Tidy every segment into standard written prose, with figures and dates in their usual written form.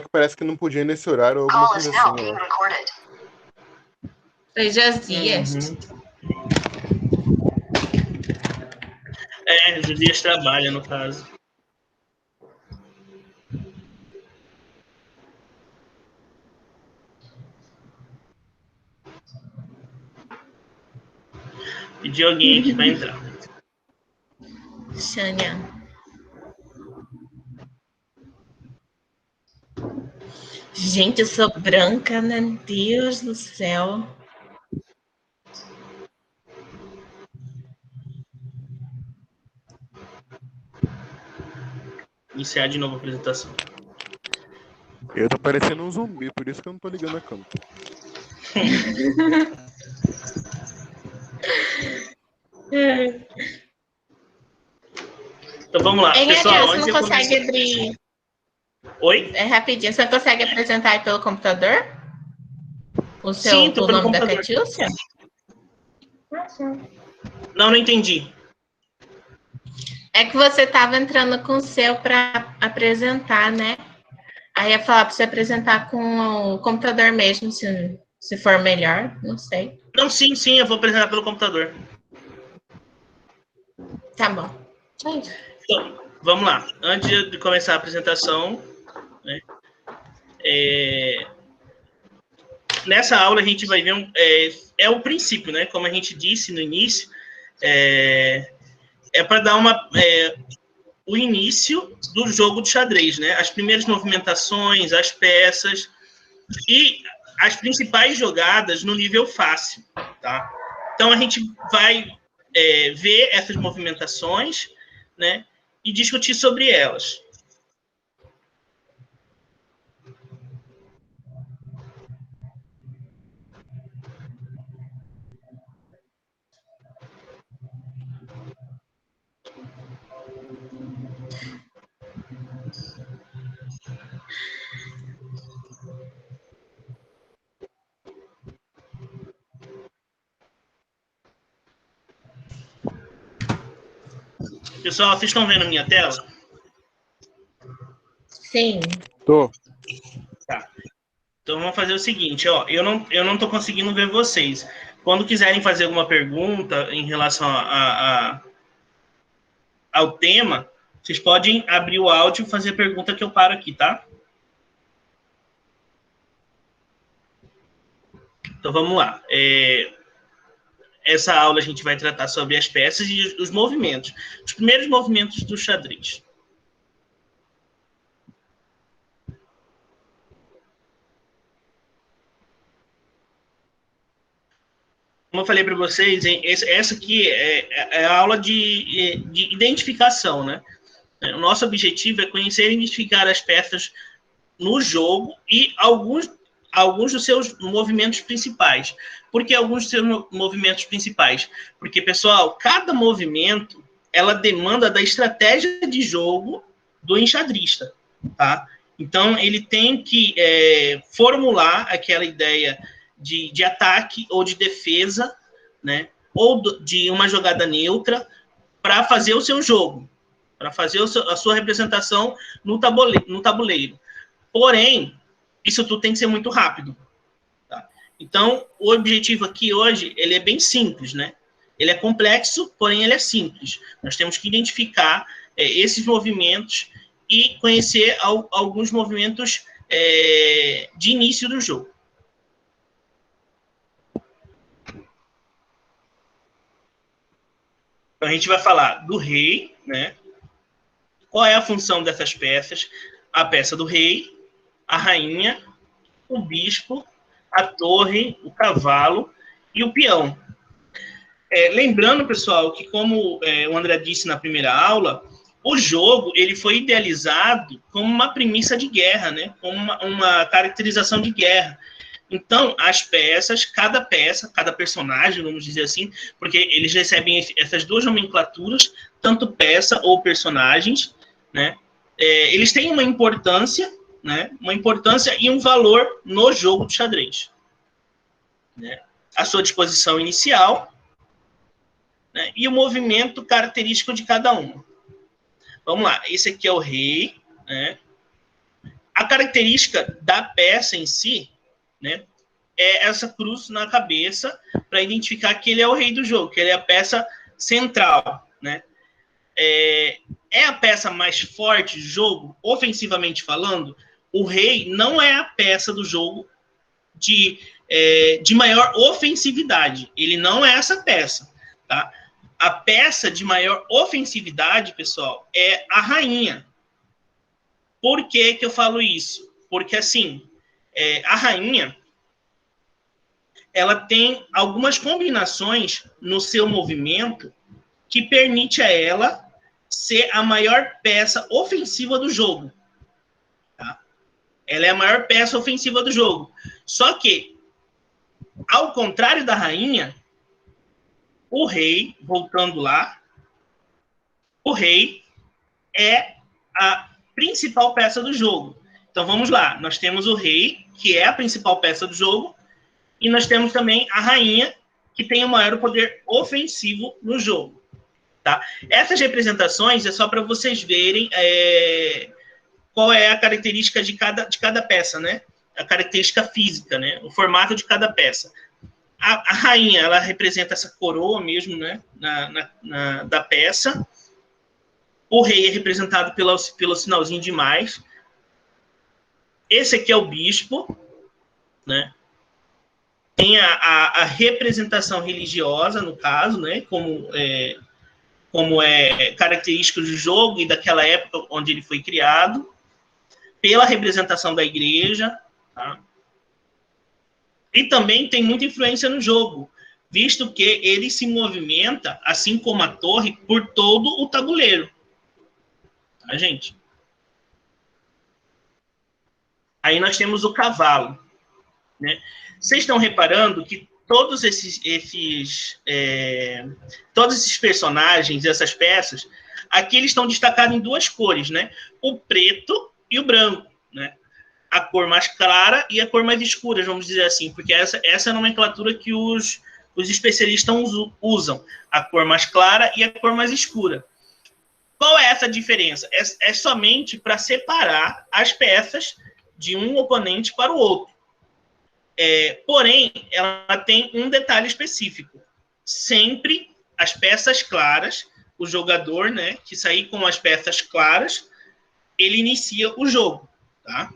que parece que não podia nesse horário ou alguma coisa assim. Foi Josias. Josias trabalha, no caso. Pedir alguém que vai entrar. Xânia. Gente, eu sou branca, né? Deus do céu. Iniciar de novo a apresentação. Eu tô parecendo um zumbi, por isso que eu não tô ligando a câmera. Então vamos lá, pessoal. Você não consegue abrir. Oi? É rapidinho. Você não consegue apresentar aí pelo computador? Sim, tô o pelo nome computador. da Catiúcia? Não entendi. É que você estava entrando com o seu para apresentar, né? Aí ia falar para você apresentar com o computador mesmo, se for melhor, não sei. Não, sim, eu vou apresentar pelo computador. Tá bom. Então, vamos lá. Antes de começar a apresentação, né, nessa aula a gente vai ver o princípio, né? Como a gente disse no início, é para dar o início do jogo de xadrez, né? As primeiras movimentações, as peças e as principais jogadas no nível fácil, tá? Então a gente vai ver essas movimentações, né? E discutir sobre elas. Pessoal, vocês estão vendo a minha tela? Sim. Tô. Tá. Então vamos fazer o seguinte, ó. Eu não estou conseguindo ver vocês. Quando quiserem fazer alguma pergunta em relação ao tema, vocês podem abrir o áudio e fazer a pergunta que eu paro aqui, tá? Então vamos lá. Essa aula a gente vai tratar sobre as peças e os movimentos. Os primeiros movimentos do xadrez. Como eu falei para vocês, essa aqui é a aula de identificação, né? O nosso objetivo é conhecer e identificar as peças no jogo e alguns dos seus movimentos principais. Por que alguns dos seus movimentos principais? Porque, pessoal, cada movimento ela demanda da estratégia de jogo do enxadrista, tá? Então, ele tem que formular aquela ideia de ataque ou de defesa, né? Ou de uma jogada neutra para fazer o seu jogo, para fazer a sua representação no tabuleiro. Porém, isso tudo tem que ser muito rápido. Tá? Então, o objetivo aqui hoje, ele é bem simples, né? Ele é complexo, porém ele é simples. Nós temos que identificar esses movimentos e conhecer alguns movimentos de início do jogo. Então, a gente vai falar do rei, né? Qual é a função dessas peças? A peça do rei, a rainha, o bispo, a torre, o cavalo e o peão. Lembrando, pessoal, que como o André disse na primeira aula, o jogo ele foi idealizado como uma premissa de guerra, né? Como uma caracterização de guerra. Então, as peças, cada peça, cada personagem, vamos dizer assim, porque eles recebem essas duas nomenclaturas, tanto peça ou personagens, né? Eles têm uma importância, né? Uma importância e um valor no jogo de xadrez. Né? A sua disposição inicial, né? E o movimento característico de cada uma. Vamos lá, esse aqui é o rei, né? A característica da peça em si, né, é essa cruz na cabeça, para identificar que ele é o rei do jogo, que ele é a peça central, né? É a peça mais forte do jogo, ofensivamente falando. O rei não é a peça do jogo de maior ofensividade. Ele não é essa peça, tá? A peça de maior ofensividade, pessoal, é a rainha. Por que que eu falo isso? Porque, assim, a rainha, ela tem algumas combinações no seu movimento que permite a ela ser a maior peça ofensiva do jogo. Tá? Ela é a maior peça ofensiva do jogo. Só que, ao contrário da rainha, o rei, voltando lá, o rei é a principal peça do jogo. Então, vamos lá. Nós temos o rei, que é a principal peça do jogo, e nós temos também a rainha, que tem o maior poder ofensivo no jogo. Tá? Essas representações é só para vocês verem qual é a característica de cada peça, né? A característica física, né? O formato de cada peça. A rainha, ela representa essa coroa mesmo, né? Da peça. O rei é representado pelo sinalzinho de mais. Esse aqui é o bispo, né? Tem a representação religiosa, no caso, né? Como é característica do jogo e daquela época onde ele foi criado, pela representação da igreja, tá? E também tem muita influência no jogo, visto que ele se movimenta, assim como a torre, por todo o tabuleiro. Tá, gente? Aí nós temos o cavalo, né? Vocês estão reparando que todos esses personagens, essas peças, aqui eles estão destacados em duas cores, né? O preto e o branco, né? A cor mais clara e a cor mais escura, vamos dizer assim, porque essa é a nomenclatura que os especialistas usam, a cor mais clara e a cor mais escura. Qual é essa diferença? É somente para separar as peças de um oponente para o outro. Porém, ela tem um detalhe específico. Sempre as peças claras, o jogador, né, que sair com as peças claras, ele inicia o jogo, tá?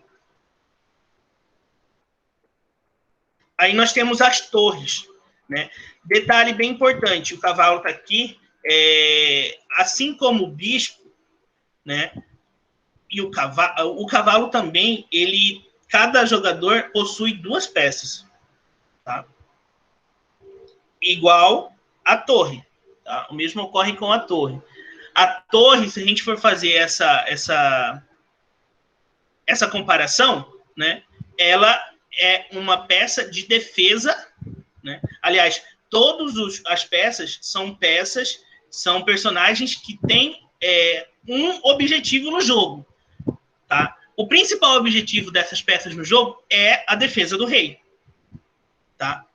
Aí nós temos as torres, né? Detalhe bem importante, o cavalo está aqui, assim como o bispo, né? E o cavalo também, cada jogador possui duas peças, tá? Igual a torre, tá? O mesmo ocorre com a torre. A torre, se a gente for fazer essa comparação, né? Ela é uma peça de defesa, né? Aliás, todas as peças são personagens que têm um objetivo no jogo, tá? O principal objetivo dessas peças no jogo é a defesa do rei, tá?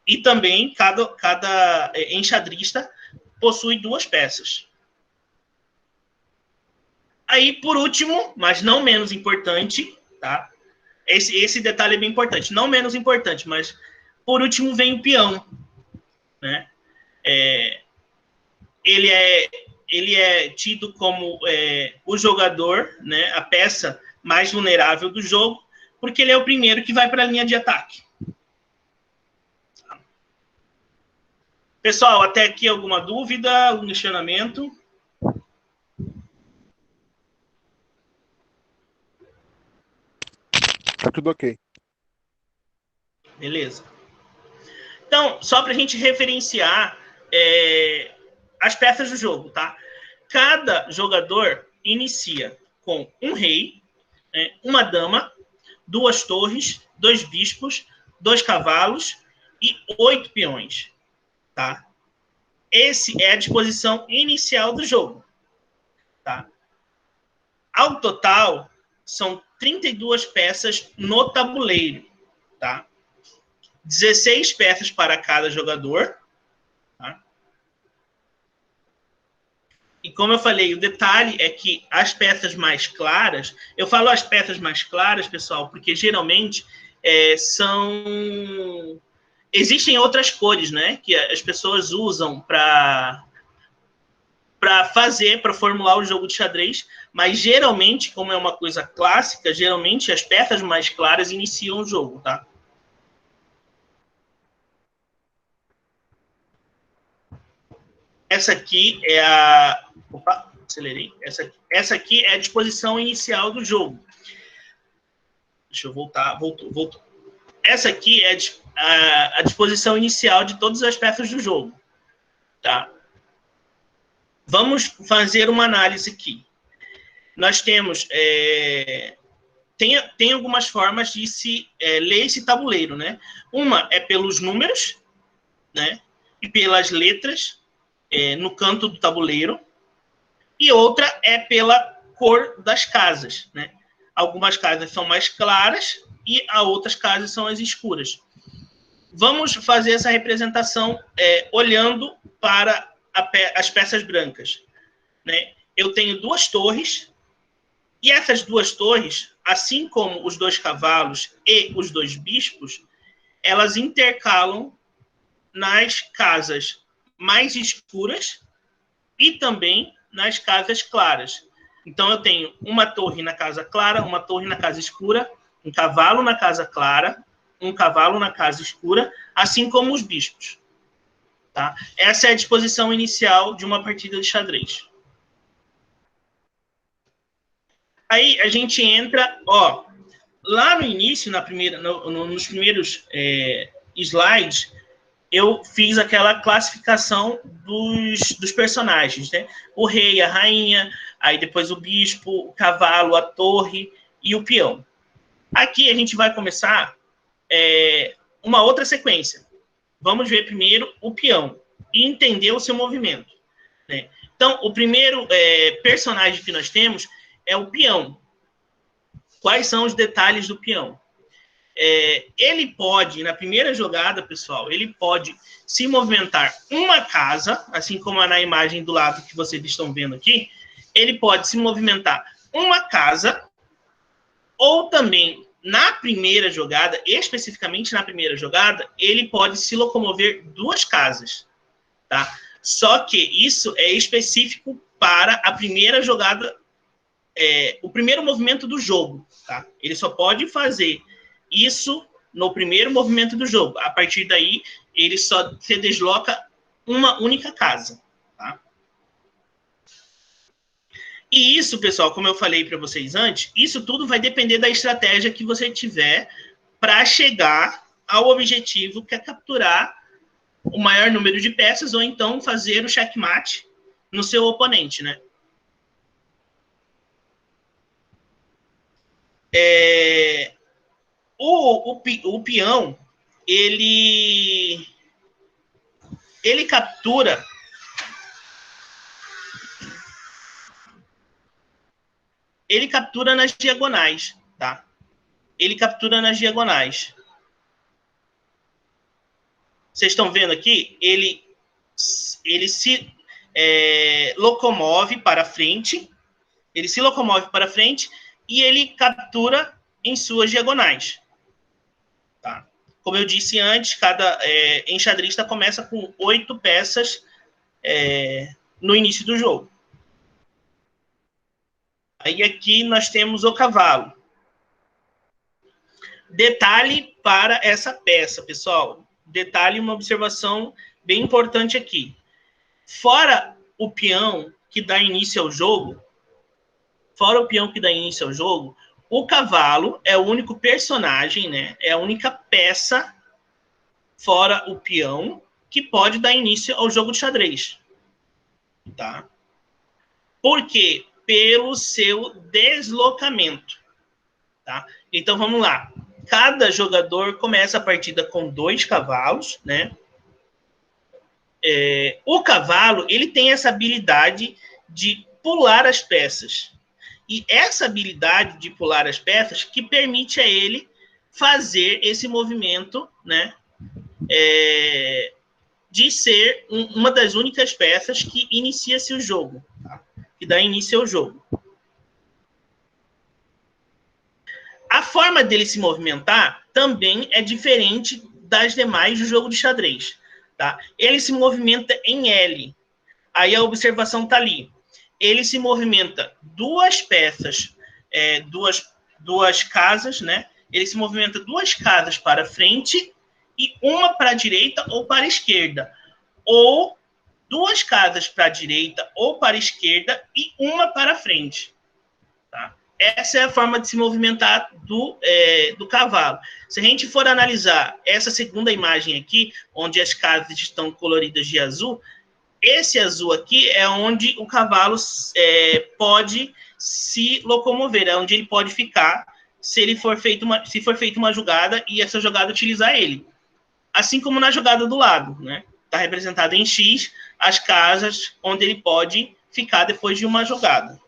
E também cada enxadrista possui duas peças. Aí, por último, mas não menos importante, tá? Esse detalhe é bem importante. Não menos importante, mas por último vem o peão, né? Ele é tido como o jogador, né? A peça mais vulnerável do jogo, porque ele é o primeiro que vai para a linha de ataque. Pessoal, até aqui alguma dúvida, algum questionamento? Tá tudo ok. Beleza. Então, só para a gente referenciar as peças do jogo, tá? Cada jogador inicia com um rei, uma dama, duas torres, dois bispos, dois cavalos e 8 peões, tá? Esse é a disposição inicial do jogo, tá? Ao total, são 32 peças no tabuleiro, tá? 16 peças para cada jogador, tá? E como eu falei, o detalhe é que as peças mais claras, eu falo as peças mais claras, pessoal, porque geralmente existem outras cores, né, que as pessoas usam para formular o jogo de xadrez, mas geralmente, como é uma coisa clássica, geralmente as peças mais claras iniciam o jogo, tá? Essa aqui é a... Opa, acelerei. Essa aqui é a disposição inicial do jogo. Deixa eu voltar. Voltou. Essa aqui é a disposição inicial de todas as peças do jogo. Tá? Vamos fazer uma análise aqui. Nós temos... Tem algumas formas de se ler esse tabuleiro, né? Uma é pelos números, né? E pelas letras no canto do tabuleiro. E outra é pela cor das casas, né? Algumas casas são mais claras e outras casas são as escuras. Vamos fazer essa representação olhando para as peças brancas, né? Eu tenho duas torres, e essas duas torres, assim como os dois cavalos e os dois bispos, elas intercalam nas casas mais escuras e também nas casas claras. Então, eu tenho uma torre na casa clara, uma torre na casa escura, um cavalo na casa clara, um cavalo na casa escura, assim como os bispos. Tá? Essa é a disposição inicial de uma partida de xadrez. Aí a gente entra, lá no início, nos primeiros slides, eu fiz aquela classificação dos personagens, né? O rei, a rainha, aí depois o bispo, o cavalo, a torre e o peão. Aqui a gente vai começar uma outra sequência. Vamos ver primeiro o peão e entender o seu movimento, né? Então, o primeiro personagem que nós temos é o peão. Quais são os detalhes do peão? Ele pode, na primeira jogada, pessoal, ele pode se movimentar uma casa, assim como na imagem do lado que vocês estão vendo aqui, ele pode se movimentar uma casa, ou também, na primeira jogada, especificamente na primeira jogada, ele pode se locomover duas casas, tá? Só que isso é específico para a primeira jogada, o primeiro movimento do jogo, tá? Ele só pode fazer isso no primeiro movimento do jogo. A partir daí, ele só se desloca uma única casa, tá? E isso, pessoal, como eu falei para vocês antes, isso tudo vai depender da estratégia que você tiver para chegar ao objetivo, que é capturar o maior número de peças ou então fazer o checkmate no seu oponente, né? O peão, ele captura nas diagonais, tá? Ele captura nas diagonais. Vocês estão vendo aqui? Ele se locomove para frente. Ele se locomove para frente e ele captura em suas diagonais. Tá? Como eu disse antes, cada enxadrista começa com 8 peças no início do jogo. Aí aqui nós temos o cavalo. Detalhe para essa peça, pessoal. Detalhe, uma observação bem importante aqui. Fora o peão que dá início ao jogo, o cavalo é o único personagem, né? É a única peça, fora o peão, que pode dar início ao jogo de xadrez. Tá? Por quê? Pelo seu deslocamento. Tá? Então, vamos lá. Cada jogador começa a partida com 2 cavalos, né? O cavalo, ele tem essa habilidade de pular as peças. E essa habilidade de pular as peças que permite a ele fazer esse movimento, né? De ser uma das únicas peças que inicia-se o jogo. Tá? que dá início ao jogo. A forma dele se movimentar também é diferente das demais do jogo de xadrez. Tá? Ele se movimenta em L. Aí a observação está ali. Ele se movimenta duas peças, duas casas, né? Ele se movimenta duas casas para frente e uma para a direita ou para a esquerda. Ou duas casas para a direita ou para a esquerda e uma para frente. Tá? Essa é a forma de se movimentar do cavalo. Se a gente for analisar essa segunda imagem aqui, onde as casas estão coloridas de azul, esse azul aqui é onde o cavalo pode se locomover, é onde ele pode ficar se for feita uma jogada e essa jogada utilizar ele. Assim como na jogada do lado, né? Está representado em X as casas onde ele pode ficar depois de uma jogada.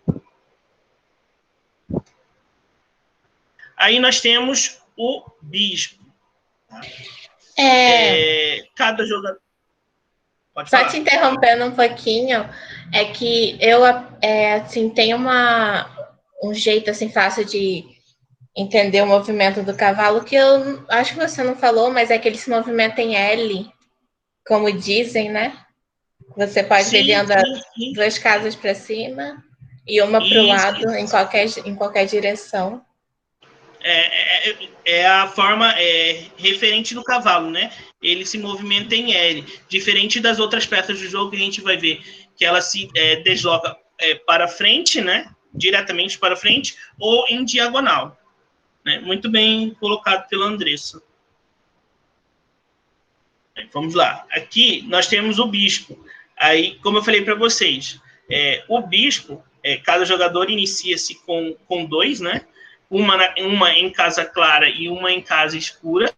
Aí nós temos o bispo. Cada jogador... Pode Só falar. te interrompendo um pouquinho, é que eu assim, tenho um jeito assim fácil de entender o movimento do cavalo, que eu acho que você não falou, mas é que ele se movimenta em L, como dizem, né? Você pode ver ele anda duas casas para cima e uma para o lado, em qualquer direção. É a forma referente do cavalo, né? Ele se movimenta em L. Diferente das outras peças do jogo, que a gente vai ver que ela se desloca para frente, né? Diretamente para frente, ou em diagonal. Né? Muito bem colocado pela Andressa. Vamos lá. Aqui nós temos o bispo. Aí, como eu falei para vocês, o bispo, cada jogador inicia-se com 2, né? Uma em casa clara e uma em casa escura.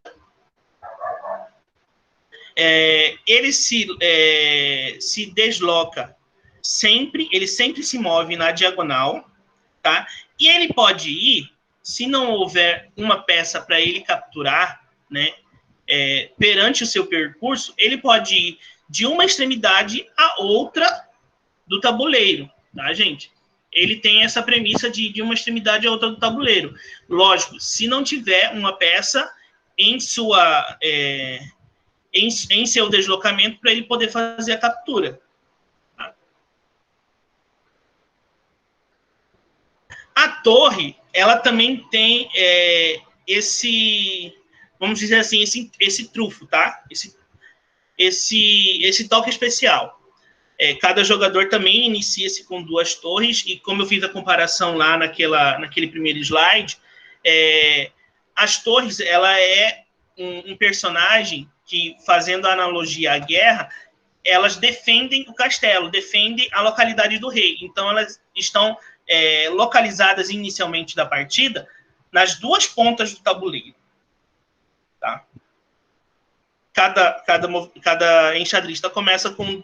Ele se desloca sempre, ele sempre se move na diagonal, tá? E ele pode ir, se não houver uma peça para ele capturar, né? Perante o seu percurso, ele pode ir de uma extremidade à outra do tabuleiro, tá, gente? Ele tem essa premissa de uma extremidade à outra do tabuleiro. Lógico, se não tiver uma peça em seu deslocamento para ele poder fazer a captura. Tá? A torre, ela também tem vamos dizer assim, esse trunfo, tá? Esse toque especial. Cada jogador também inicia-se com 2 torres, e como eu fiz a comparação lá naquele primeiro slide, as torres, ela é um personagem que, fazendo a analogia à guerra, elas defendem o castelo, defendem a localidade do rei. Então, elas estão localizadas inicialmente da partida nas 2 pontas do tabuleiro. Tá? Cada enxadrista começa com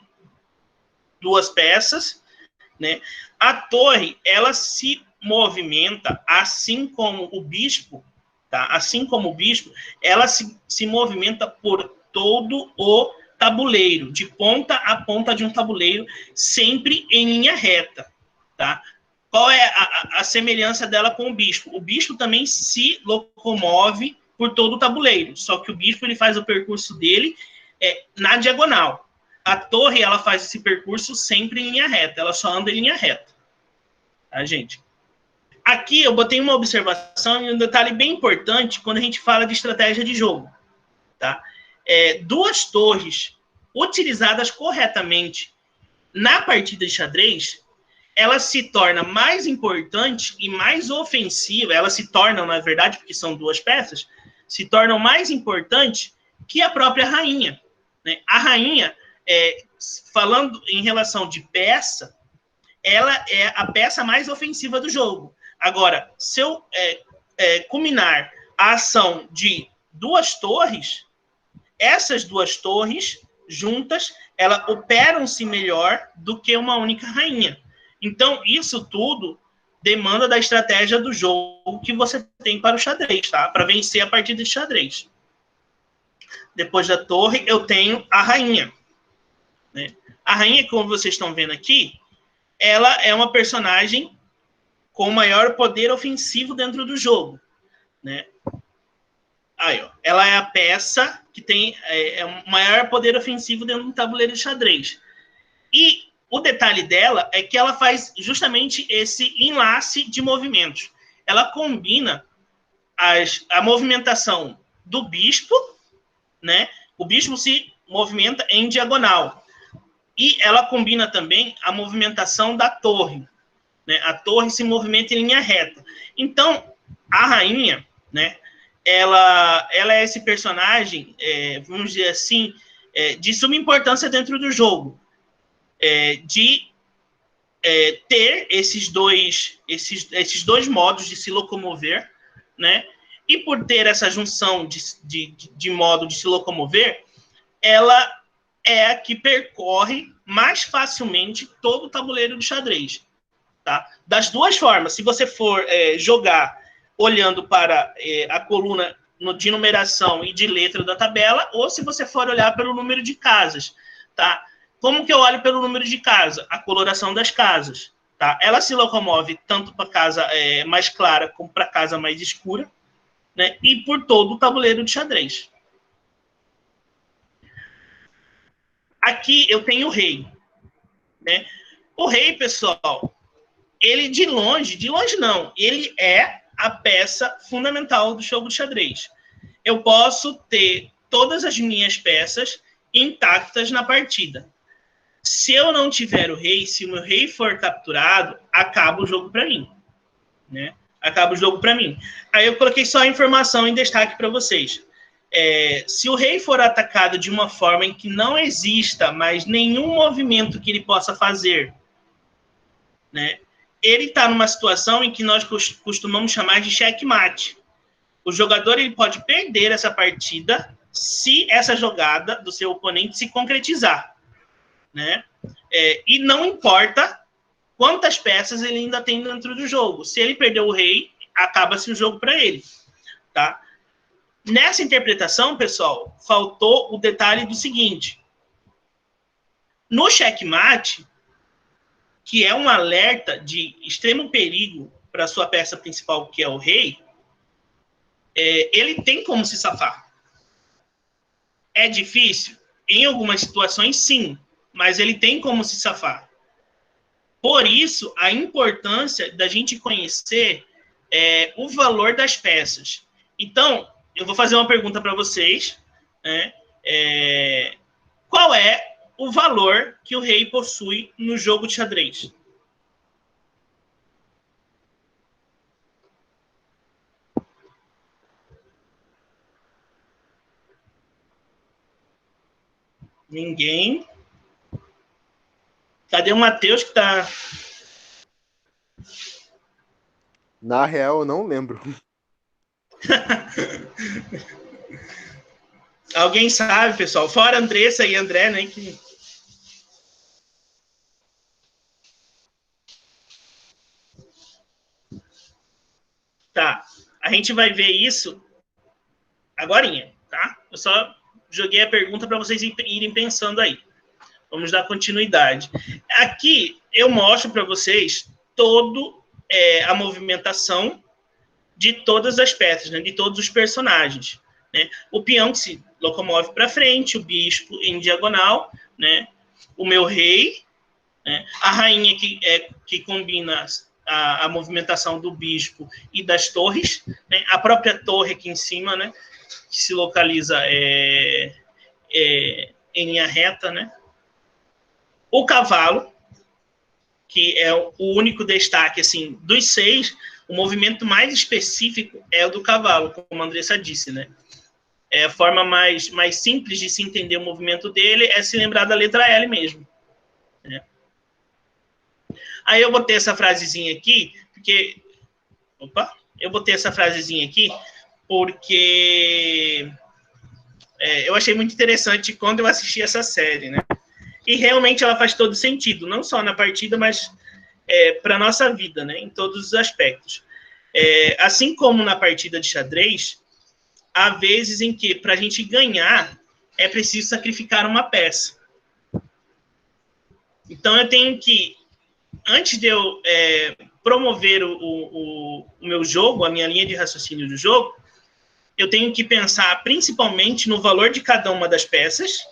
2 peças, né? A torre, ela se movimenta, assim como o bispo, tá? Assim como o bispo, ela se movimenta por todo o tabuleiro, de ponta a ponta de um tabuleiro, sempre em linha reta, tá? Qual é a semelhança dela com o bispo? O bispo também se locomove por todo o tabuleiro, só que o bispo ele faz o percurso dele na diagonal. A torre, ela faz esse percurso sempre em linha reta, ela só anda em linha reta. Tá, gente? Aqui eu botei uma observação e um detalhe bem importante quando a gente fala de estratégia de jogo. Tá? 2 torres utilizadas corretamente na partida de xadrez, ela se torna mais importante e mais ofensiva, elas se tornam, na verdade, porque são 2 peças, se tornam mais importante que a própria rainha. Né? A rainha, falando em relação de peça, ela é a peça mais ofensiva do jogo. Agora, se eu combinar a ação de 2 torres, essas 2 torres juntas, elas operam-se melhor do que uma única rainha. Então, isso tudo demanda da estratégia do jogo que você tem para o xadrez, tá? Para vencer a partida de xadrez. Depois da torre, eu tenho a rainha. Né? A rainha, como vocês estão vendo aqui, ela é uma personagem com maior poder ofensivo dentro do jogo, né? Aí, ó, ela é a peça que tem o maior poder ofensivo dentro do tabuleiro de xadrez. E o detalhe dela é que ela faz justamente esse enlace de movimentos. Ela combina a movimentação do bispo, né? O bispo se movimenta em diagonal. E ela combina também a movimentação da torre, né? A torre se movimenta em linha reta. Então, a rainha, né? Ela é esse personagem, vamos dizer assim, de suma importância dentro do jogo, de ter esses dois modos de se locomover, né? E por ter essa junção de modo de se locomover, ela é a que percorre mais facilmente todo o tabuleiro de xadrez. Tá? Das duas formas, se você for jogar olhando para a coluna de numeração e de letra da tabela, ou se você for olhar pelo número de casas. Tá? Como que eu olho pelo número de casa? A coloração das casas. Tá? Ela se locomove tanto para a casa mais clara como para a casa mais escura, né? E por todo o tabuleiro de xadrez. Aqui eu tenho o rei. Né? O rei, pessoal, ele de longe não, ele é a peça fundamental do jogo de xadrez. Eu posso ter todas as minhas peças intactas na partida. Se eu não tiver o rei, se o meu rei for capturado, acaba o jogo para mim. Né? Acaba o jogo para mim. Aí eu coloquei só a informação em destaque para vocês. Se o rei for atacado de uma forma em que não exista mais nenhum movimento que ele possa fazer, né? Ele está numa situação em que nós costumamos chamar de checkmate. O jogador ele pode perder essa partida se essa jogada do seu oponente se concretizar. Né? E não importa quantas peças ele ainda tem dentro do jogo. Se ele perdeu o rei, acaba-se o jogo para ele. Tá? Nessa interpretação, pessoal, faltou o detalhe do seguinte. No checkmate, que é um alerta de extremo perigo para a sua peça principal, que é o rei, ele tem como se safar. É difícil? Em algumas situações, sim, mas ele tem como se safar. Por isso, a importância da gente conhecer o valor das peças. Então, eu vou fazer uma pergunta para vocês. Né? Qual é o valor que o rei possui no jogo de xadrez? Ninguém. Cadê o Matheus que tá... Na real, eu não lembro. Alguém sabe, pessoal? Fora Andressa e André, né? Que... Tá. A gente vai ver isso agorinha, tá? Eu só joguei a pergunta para vocês irem pensando aí. Vamos dar continuidade. Aqui eu mostro para vocês toda a movimentação de todas as peças, né? De todos os personagens. Né? O peão que se locomove para frente, o bispo em diagonal, né? O meu rei, né? A rainha que combina a movimentação do bispo e das torres, né? A própria torre aqui em cima, né? Que se localiza em linha reta, né? O cavalo, que é o único destaque assim, dos 6, o movimento mais específico é o do cavalo, como a Andressa disse, né? A forma mais simples de se entender o movimento dele é se lembrar da letra L mesmo. Né? Aí eu botei essa frasezinha aqui, porque... eu botei essa frasezinha aqui porque eu achei muito interessante quando eu assisti essa série, né? E realmente ela faz todo sentido, não só na partida, mas para a nossa vida, né? Em todos os aspectos. Assim como na partida de xadrez, há vezes em que, para a gente ganhar, é preciso sacrificar uma peça. Então, eu tenho que antes de eu promover o meu jogo, a minha linha de raciocínio do jogo, eu tenho que pensar principalmente no valor de cada uma das peças,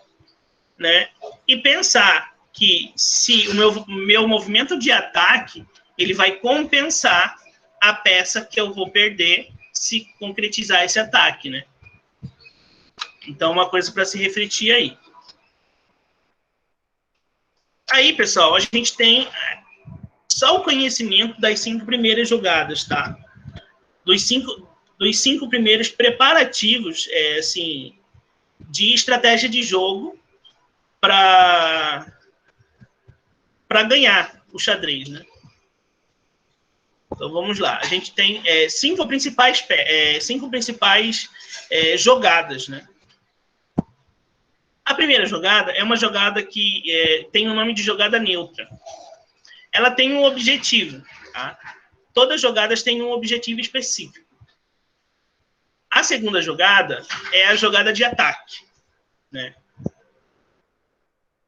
né? E pensar que se o meu movimento de ataque, ele vai compensar a peça que eu vou perder se concretizar esse ataque, né? Então, uma coisa para se refletir aí. Aí, pessoal, a gente tem só o conhecimento das 5 primeiras jogadas, tá? Dos cinco primeiros preparativos, assim, de estratégia de jogo para ganhar o xadrez, né? Então, vamos lá. A gente tem 5 principais jogadas, né? A primeira jogada é uma jogada que tem o nome de jogada neutra. Ela tem um objetivo, tá? Todas as jogadas têm um objetivo específico. A segunda jogada é a jogada de ataque, né?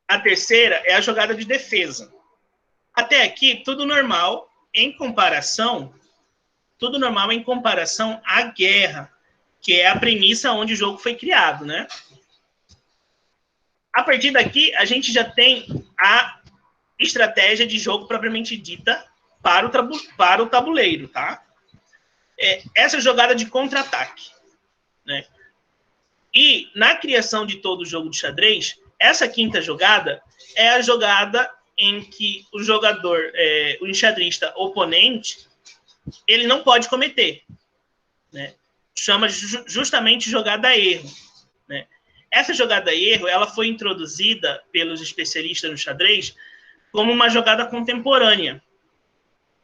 A terceira é a jogada de defesa. Até aqui, tudo normal em comparação à guerra, que é a premissa onde o jogo foi criado, né? A partir daqui, a gente já tem a estratégia de jogo propriamente dita para o tabuleiro, tá? Essa jogada de contra-ataque, né? E na criação de todo o jogo de xadrez, essa quinta jogada é a jogada em que o jogador, o enxadrista oponente, ele não pode cometer, né? Chama justamente jogada erro, né? Essa jogada erro, ela foi introduzida pelos especialistas no xadrez como uma jogada contemporânea.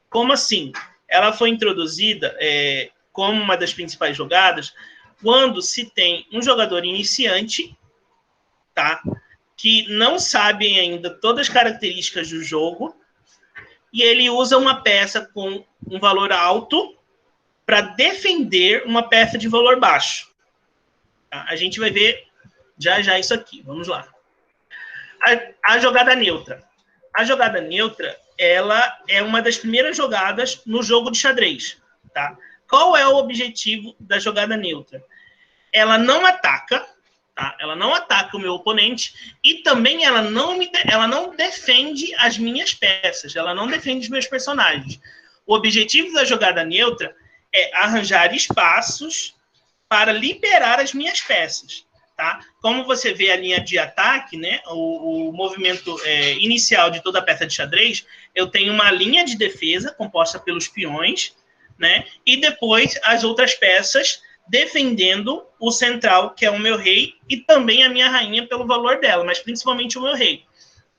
Como assim? Ela foi introduzida como uma das principais jogadas quando se tem um jogador iniciante, tá? Que não sabe ainda todas as características do jogo e ele usa uma peça com um valor alto para defender uma peça de valor baixo. Tá? A gente vai ver já isso aqui. Vamos lá. A jogada neutra. A jogada neutra, ela é uma das primeiras jogadas no jogo de xadrez. Tá? Qual é o objetivo da jogada neutra? Ela não ataca, tá? Ela não ataca o meu oponente e também ela não defende as minhas peças, ela não defende os meus personagens. O objetivo da jogada neutra é arranjar espaços para liberar as minhas peças. Tá? Como você vê a linha de ataque, né, o movimento inicial de toda a peça de xadrez, eu tenho uma linha de defesa composta pelos peões, né, e depois as outras peças defendendo o central, que é o meu rei, e também a minha rainha pelo valor dela, mas principalmente o meu rei.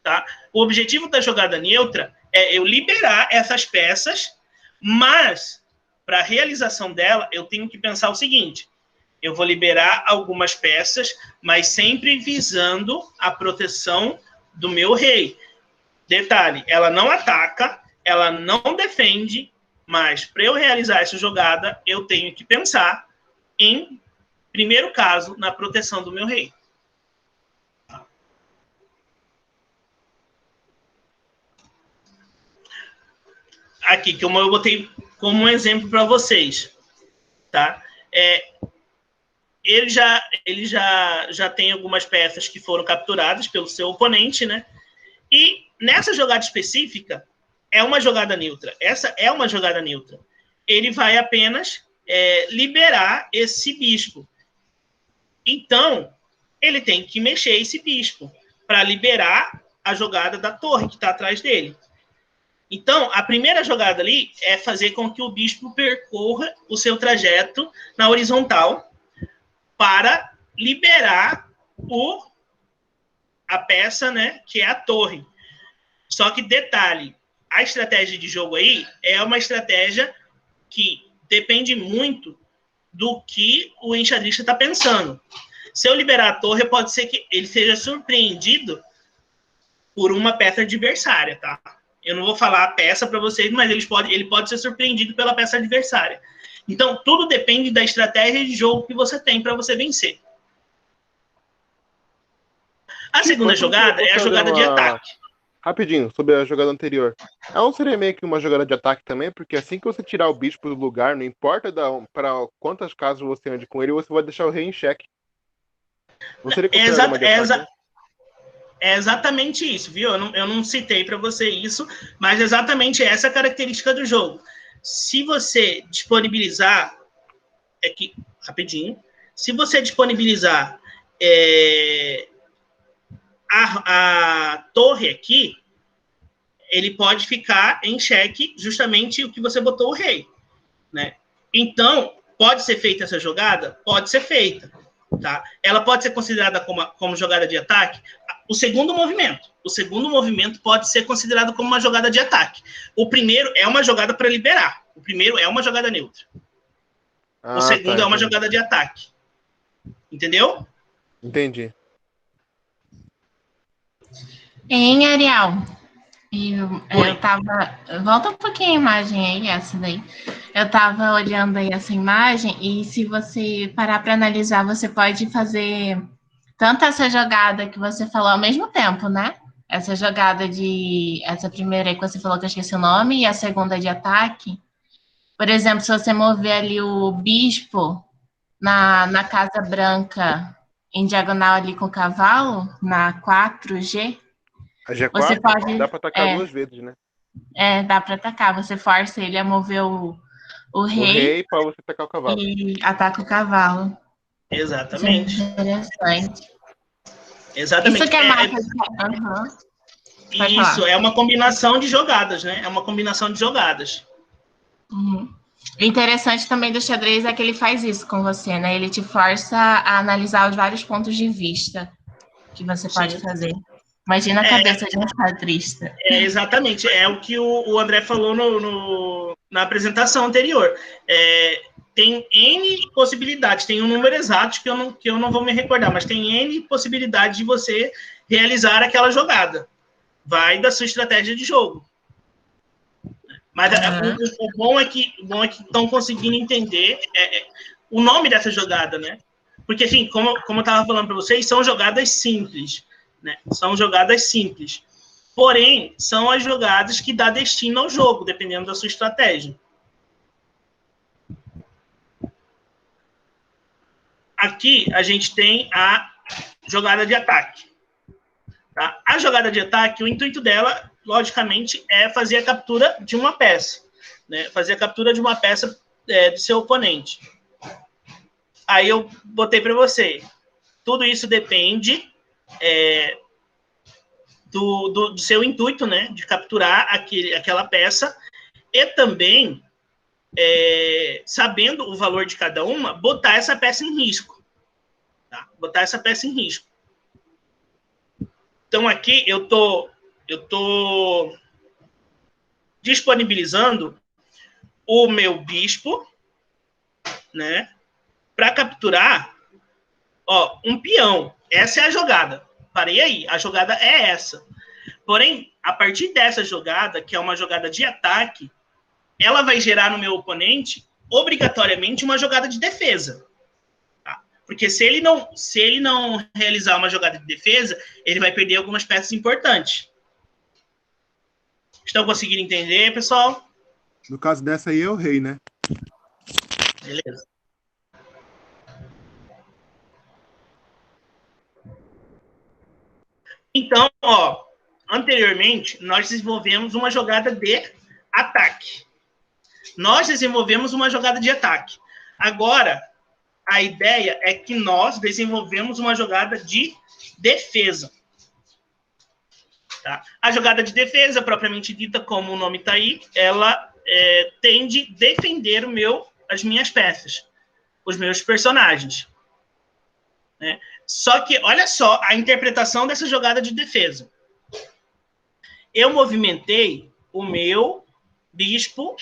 Tá? O objetivo da jogada neutra é eu liberar essas peças, mas para a realização dela, eu tenho que pensar o seguinte: eu vou liberar algumas peças, mas sempre visando a proteção do meu rei. Detalhe, ela não ataca, ela não defende, mas para eu realizar essa jogada, eu tenho que pensar em, primeiro caso, na proteção do meu rei. Aqui, que eu botei como um exemplo para vocês. Tá? Ele já tem algumas peças que foram capturadas pelo seu oponente, né? E nessa jogada específica, é uma jogada neutra. Essa é uma jogada neutra. Ele vai apenas liberar esse bispo. Então, ele tem que mexer esse bispo para liberar a jogada da torre que está atrás dele. Então, a primeira jogada ali é fazer com que o bispo percorra o seu trajeto na horizontal para liberar a peça, né, que é a torre. Só que, detalhe, a estratégia de jogo aí é uma estratégia que depende muito do que o enxadrista está pensando. Se eu liberar a torre, pode ser que ele seja surpreendido por uma peça adversária, tá? Eu não vou falar a peça para vocês, mas ele pode ser surpreendido pela peça adversária. Então, tudo depende da estratégia de jogo que você tem para você vencer. A segunda jogada é a jogada de ataque. Rapidinho, sobre a jogada anterior. Não seria meio que uma jogada de ataque também? Porque assim que você tirar o bispo do lugar, não importa para quantas casas você ande com ele, você vai deixar o rei em xeque. Não seria É, considerado uma de ataque, né? é exatamente isso, viu? Eu não citei para você isso, mas exatamente essa é a característica do jogo. Se você disponibilizar, rapidinho, se você disponibilizar a torre aqui, ele pode ficar em xeque justamente o que você botou o rei, né? Então, pode ser feita essa jogada? Pode ser feita, tá? Ela pode ser considerada como jogada de ataque? O segundo movimento pode ser considerado como uma jogada de ataque. O primeiro é uma jogada para liberar. O primeiro é uma jogada neutra. O segundo é uma jogada de ataque. Entendeu? Entendi. Em Arial, eu tava. Volta um pouquinho a imagem aí, essa daí. Eu tava olhando aí essa imagem, e se você parar para analisar, você pode fazer tanto essa jogada que você falou ao mesmo tempo, né? Essa jogada essa primeira aí que você falou que eu esqueci o nome, e a segunda de ataque. Por exemplo, se você mover ali o bispo na Casa Branca em diagonal ali com o cavalo, na 4G, A G4 você pode. dá pra atacar 2 vezes, né? Dá para atacar. Você força ele a mover o rei para você atacar o cavalo. e ataca o cavalo. Exatamente. Isso é interessante. Exatamente. Isso que é massa. Uhum. Isso, é uma combinação de jogadas, né? É uma combinação de jogadas. Uhum. O interessante também do xadrez é que ele faz isso com você, né? Ele te força a analisar os vários pontos de vista que você pode fazer. Imagina a cabeça de um xadrista. Exatamente. É o que o André falou na apresentação anterior. Tem N possibilidades, tem um número exato que eu não vou me recordar, mas tem N possibilidades de você realizar aquela jogada. Vai da sua estratégia de jogo. Mas o bom é que estão conseguindo entender o nome dessa jogada, né? Porque, assim, como eu estava falando para vocês, são jogadas simples, né? São jogadas simples. Porém, são as jogadas que dá destino ao jogo, dependendo da sua estratégia. Aqui, a gente tem a jogada de ataque. Tá? A jogada de ataque, o intuito dela, logicamente, é fazer a captura de uma peça. Né? Fazer a captura de uma peça do seu oponente. Aí eu botei para você. Tudo isso depende do seu intuito, né? De capturar aquela peça. E também, sabendo o valor de cada uma, botar essa peça em risco. Tá? Botar essa peça em risco. Então, aqui eu tô disponibilizando o meu bispo, né, para capturar um peão. Essa é a jogada. Parei aí. A jogada é essa. Porém, a partir dessa jogada, que é uma jogada de ataque, ela vai gerar no meu oponente, obrigatoriamente, uma jogada de defesa. Porque se ele não realizar uma jogada de defesa, ele vai perder algumas peças importantes. Estão conseguindo entender, pessoal? No caso dessa aí é o rei, né? Beleza. Então, anteriormente, nós desenvolvemos uma jogada de ataque. Agora, a ideia é que nós desenvolvemos uma jogada de defesa. Tá? A jogada de defesa, propriamente dita, como o nome está aí, ela tende a defender as minhas peças, os meus personagens. Né? Só que, olha só, a interpretação dessa jogada de defesa. Eu movimentei o meu bispo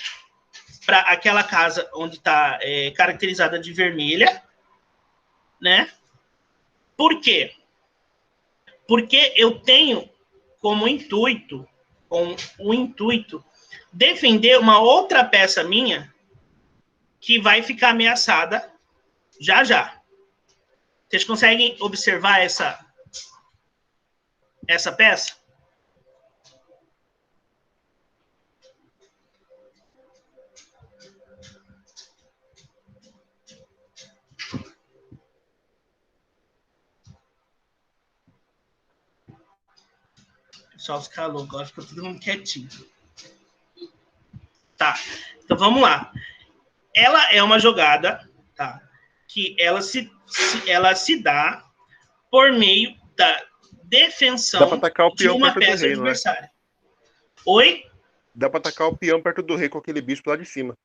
para aquela casa onde está caracterizada de vermelha, né? Por quê? Porque eu tenho como intuito, defender uma outra peça minha que vai ficar ameaçada já já. Vocês conseguem observar essa peça? pessoal se calou, agora ficou todo mundo quietinho. Tá, então vamos lá. Ela é uma jogada, tá, que ela se dá por meio da defensão Dá pra atacar o de peão uma perto do peça rei, não é? adversária. Oi? Dá pra atacar o peão perto do rei com aquele bispo lá de cima.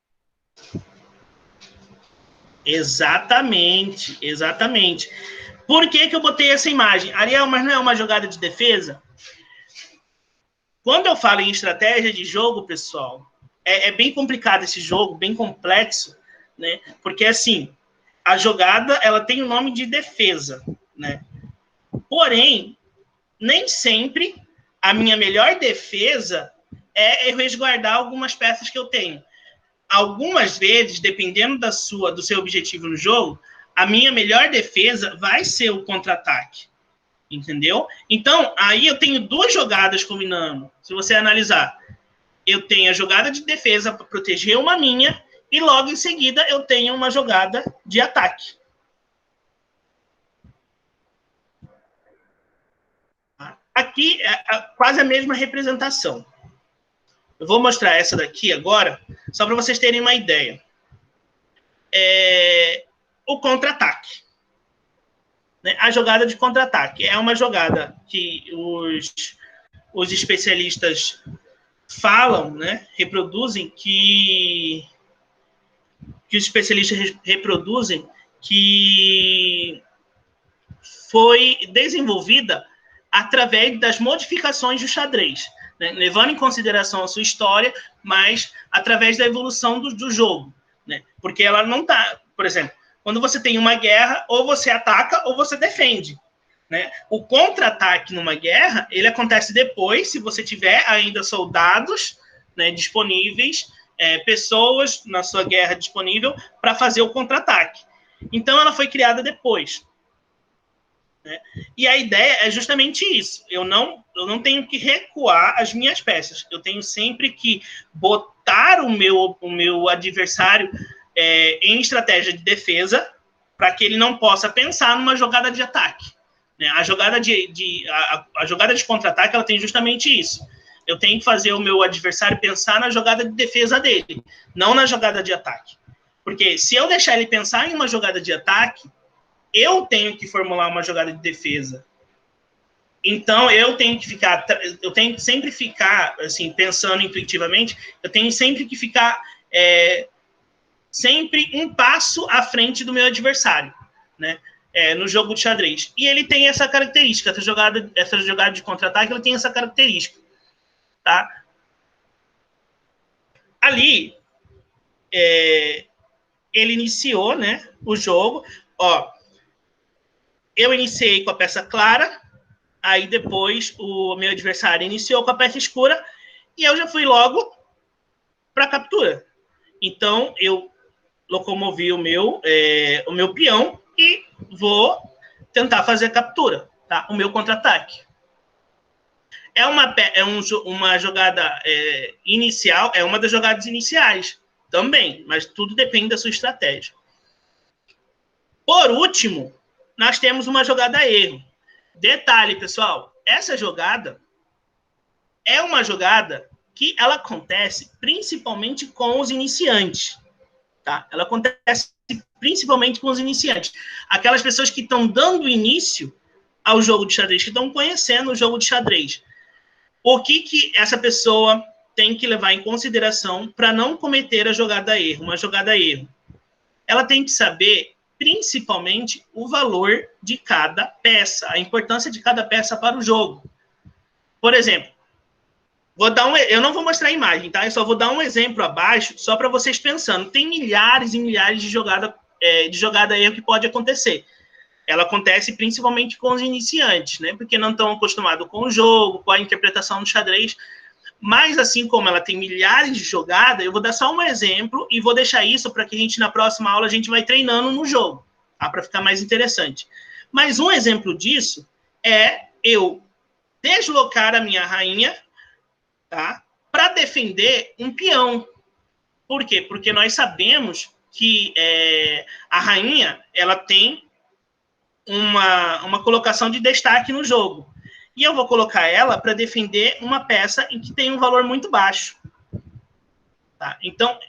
Exatamente, exatamente. Por que eu botei essa imagem? Ariel, mas não é uma jogada de defesa? Quando eu falo em estratégia de jogo, pessoal, é bem complicado esse jogo, bem complexo, né? Porque, assim, a jogada, ela tem o nome de defesa, né? Porém, nem sempre a minha melhor defesa é resguardar algumas peças que eu tenho. Algumas vezes, dependendo do seu objetivo no jogo, a minha melhor defesa vai ser o contra-ataque. Entendeu? Então, aí eu tenho duas jogadas combinando. Se você analisar, eu tenho a jogada de defesa para proteger uma minha e logo em seguida eu tenho uma jogada de ataque. Aqui é quase a mesma representação. Eu vou mostrar essa daqui agora, só para vocês terem uma ideia. O contra-ataque. A jogada de contra-ataque é uma jogada que os especialistas falam, né, reproduzem que os especialistas reproduzem que foi desenvolvida através das modificações do xadrez, né, levando em consideração a sua história, mas através da evolução do jogo, né, porque ela não está, por exemplo, quando você tem uma guerra, ou você ataca ou você defende. Né? O contra-ataque numa guerra, ele acontece depois, se você tiver ainda soldados, né, disponíveis, pessoas na sua guerra disponível para fazer o contra-ataque. Então, ela foi criada depois. Né? E a ideia é justamente isso. Eu não tenho que recuar as minhas peças. Eu tenho sempre que botar o meu adversário em estratégia de defesa para que ele não possa pensar numa jogada de ataque. A jogada de contra-ataque, ela tem justamente isso. Eu tenho que fazer o meu adversário pensar na jogada de defesa dele, não na jogada de ataque. Porque se eu deixar ele pensar em uma jogada de ataque, eu tenho que formular uma jogada de defesa. Então, eu tenho que sempre ficar, assim, pensando intuitivamente, eu tenho sempre que ficar sempre um passo à frente do meu adversário, né? No jogo de xadrez. E ele tem essa característica, essa jogada de contra-ataque, ela tem essa característica, tá? Ali, ele iniciou, né, o jogo, ó, eu iniciei com a peça clara, aí depois o meu adversário iniciou com a peça escura, e eu já fui logo para a captura. Então, eu locomovi o meu peão e vou tentar fazer a captura, tá? O meu contra-ataque. É uma jogada inicial, é uma das jogadas iniciais também, mas tudo depende da sua estratégia. Por último, nós temos uma jogada erro. Detalhe, pessoal, essa jogada é uma jogada que ela acontece principalmente com os iniciantes. Tá? Ela acontece principalmente com os iniciantes. Aquelas pessoas que estão dando início ao jogo de xadrez, que estão conhecendo o jogo de xadrez. O que essa pessoa tem que levar em consideração para não cometer a jogada erro, uma jogada erro? Ela tem que saber, principalmente, o valor de cada peça, a importância de cada peça para o jogo. Por exemplo, eu não vou mostrar a imagem, tá? Eu só vou dar um exemplo abaixo, só para vocês pensando. Tem milhares e milhares de jogada erro que pode acontecer. Ela acontece principalmente com os iniciantes, né? Porque não estão acostumados com o jogo, com a interpretação do xadrez. Mas, assim como ela tem milhares de jogadas, eu vou dar só um exemplo e vou deixar isso para que a gente, na próxima aula, a gente vai treinando no jogo, tá? Para ficar mais interessante. Mas um exemplo disso é eu deslocar a minha rainha, tá? Para defender um peão. Por quê? Porque nós sabemos que a rainha ela tem uma colocação de destaque no jogo. E eu vou colocar ela para defender uma peça em que tem um valor muito baixo. Tá? Então,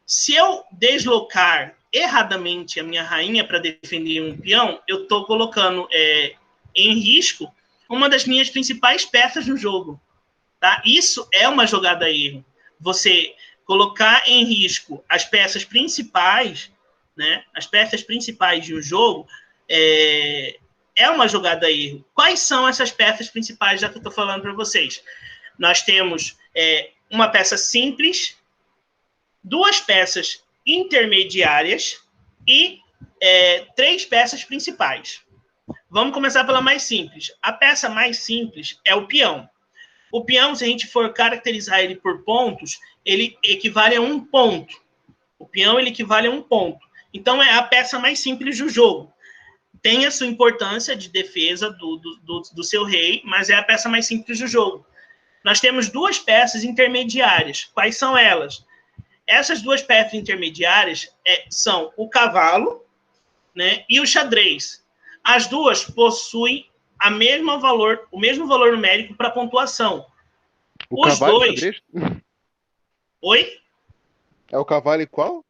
se eu deslocar erradamente a minha rainha para defender um peão, eu estou colocando em risco uma das minhas principais peças no jogo. Tá? Isso é uma jogada erro. Você colocar em risco as peças principais, né? As peças principais de um jogo é uma jogada erro. Quais são essas peças principais, já que eu estou falando para vocês? Nós temos uma peça simples, duas peças intermediárias e 3 peças principais. Vamos começar pela mais simples. A peça mais simples é o peão. O peão, se a gente for caracterizar ele por pontos, ele equivale a 1 ponto. O peão, ele equivale a 1 ponto. Então, é a peça mais simples do jogo. Tem a sua importância de defesa do seu rei, mas é a peça mais simples do jogo. Nós temos 2 peças intermediárias. Quais são elas? Essas 2 peças intermediárias são o cavalo, né, e o xadrez. As duas possuem o mesmo valor numérico para pontuação. Os dois. Oi? É o cavalo e qual?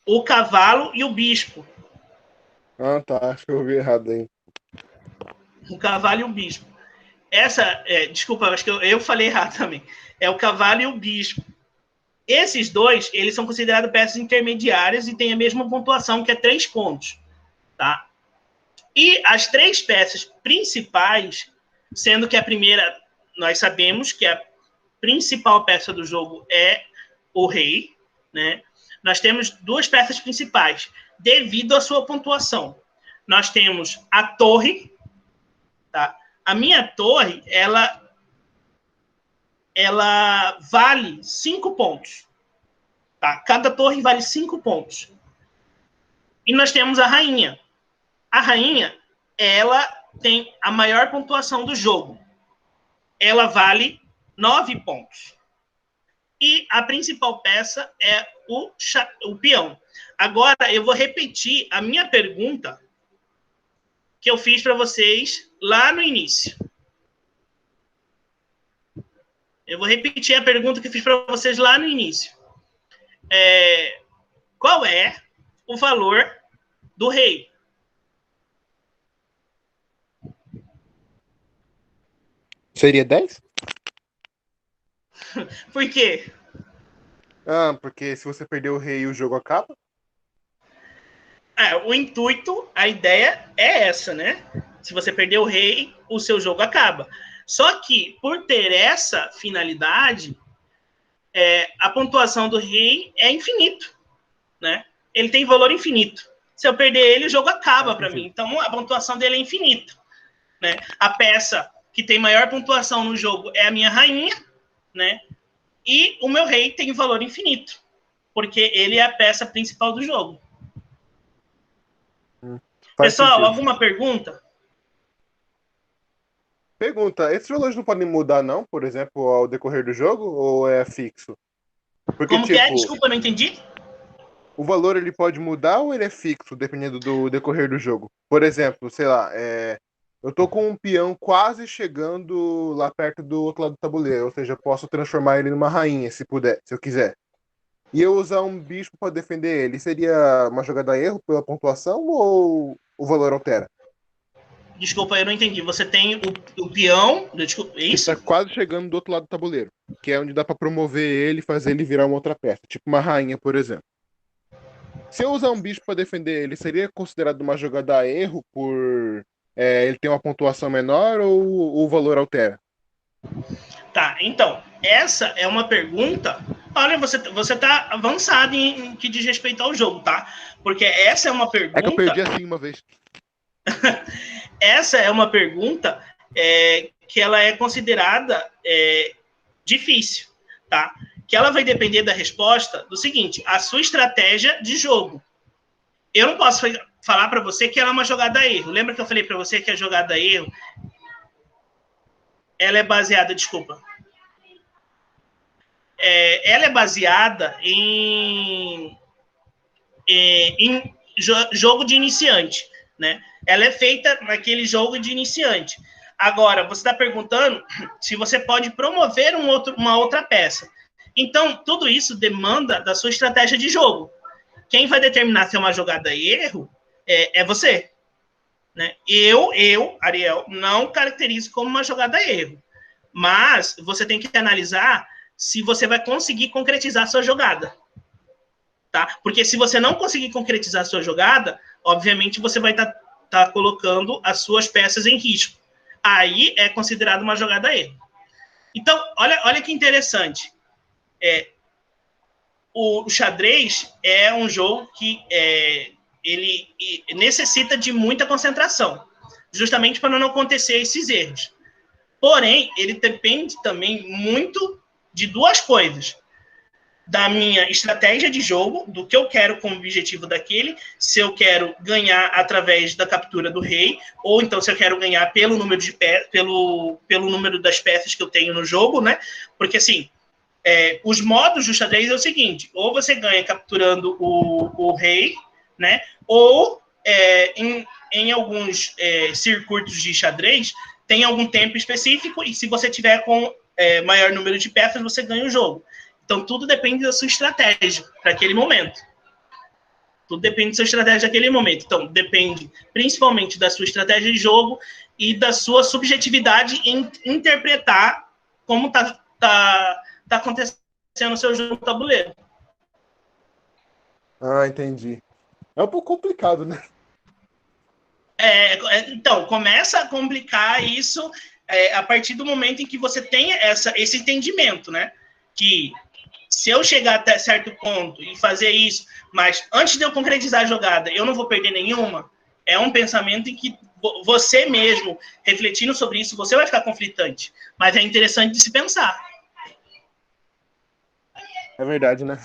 O cavalo e o bispo. Ah, tá. Acho que eu ouvi errado aí. O cavalo e o bispo. Desculpa, acho que eu falei errado também. É o cavalo e o bispo. Esses dois, eles são considerados peças intermediárias e têm a mesma pontuação, que é 3 pontos. Tá? E as 3 peças principais, sendo que a primeira, nós sabemos que a principal peça do jogo é o rei, né? Nós temos 2 peças principais, devido à sua pontuação. Nós temos a torre, tá? A minha torre, ela vale 5 pontos. Tá? Cada torre vale 5 pontos. E nós temos a rainha. A rainha, ela tem a maior pontuação do jogo. Ela vale 9 pontos. E a principal peça é o peão. Agora, eu vou repetir a minha pergunta que eu fiz para vocês lá no início. Eu vou repetir a pergunta que eu fiz para vocês lá no início. Qual é o valor do rei? Seria 10? Por quê? Porque se você perder o rei, o jogo acaba? O intuito, a ideia é essa, né? Se você perder o rei, o seu jogo acaba. Só que, por ter essa finalidade, a pontuação do rei é infinito, né? Ele tem valor infinito. Se eu perder ele, o jogo acaba para mim. Então, a pontuação dele é infinita, né? A peça que tem maior pontuação no jogo é a minha rainha, né? E o meu rei tem valor infinito, porque ele é a peça principal do jogo. Pessoal, sentido. alguma pergunta? Pergunta, esses valores não podem mudar, não? Por exemplo, ao decorrer do jogo? Ou é fixo? Porque, Como que é? Desculpa, não entendi. O valor ele pode mudar ou ele é fixo, dependendo do decorrer do jogo? Por exemplo, sei lá, eu tô com um peão quase chegando lá perto do outro lado do tabuleiro, ou seja, eu posso transformar ele numa rainha, se puder, se eu quiser. E eu usar um bispo para defender ele, seria uma jogada erro pela pontuação ou o valor altera? Desculpa, eu não entendi. Você tem o peão, desculpa, é isso? Que tá quase chegando do outro lado do tabuleiro, que é onde dá para promover ele e fazer ele virar uma outra peça, tipo uma rainha, por exemplo. Se eu usar um bispo para defender ele, seria considerado uma jogada a erro por ele ter uma pontuação menor ou o valor altera? Tá, então, essa é uma pergunta. Olha, você tá avançado em que diz respeito ao jogo, tá? Porque essa é uma pergunta. É que eu perdi assim uma vez. Essa é uma pergunta que ela é considerada difícil, tá? Que ela vai depender da resposta do seguinte: a sua estratégia de jogo. Eu não posso falar para você que ela é uma jogada a erro. Lembra que eu falei para você que a jogada a erro ela é baseada, desculpa. Ela é baseada em jogo de iniciante, né? Ela é feita naquele jogo de iniciante. Agora, você está perguntando se você pode promover uma outra peça. Então, tudo isso demanda da sua estratégia de jogo. Quem vai determinar se é uma jogada erro é você. Né? Eu, Ariel, não caracterizo como uma jogada erro. Mas você tem que analisar se você vai conseguir concretizar a sua jogada. Tá? Porque se você não conseguir concretizar a sua jogada, obviamente você vai estar colocando as suas peças em risco. Aí é considerado uma jogada erro. Então, olha que interessante. O xadrez é um jogo que ele necessita de muita concentração, justamente para não acontecer esses erros. Porém, ele depende também muito de duas coisas. Da minha estratégia de jogo, do que eu quero como objetivo daquele, se eu quero ganhar através da captura do rei, ou então se eu quero ganhar pelo número pelo número das peças que eu tenho no jogo, né? Porque, assim, os modos do xadrez é o seguinte, ou você ganha capturando o rei, né? Ou, em alguns circuitos de xadrez, tem algum tempo específico, e se você tiver com maior número de peças, você ganha o jogo. Então, tudo depende da sua estratégia para aquele momento. Tudo depende da sua estratégia naquele momento. Então, depende principalmente da sua estratégia de jogo e da sua subjetividade em interpretar como tá acontecendo o seu jogo no tabuleiro. Ah, entendi. É um pouco complicado, né? Então, começa a complicar isso a partir do momento em que você tem esse entendimento, né? Que se eu chegar até certo ponto e fazer isso, mas antes de eu concretizar a jogada, eu não vou perder nenhuma, é um pensamento em que você mesmo, refletindo sobre isso, você vai ficar conflitante. Mas é interessante de se pensar. É verdade, né?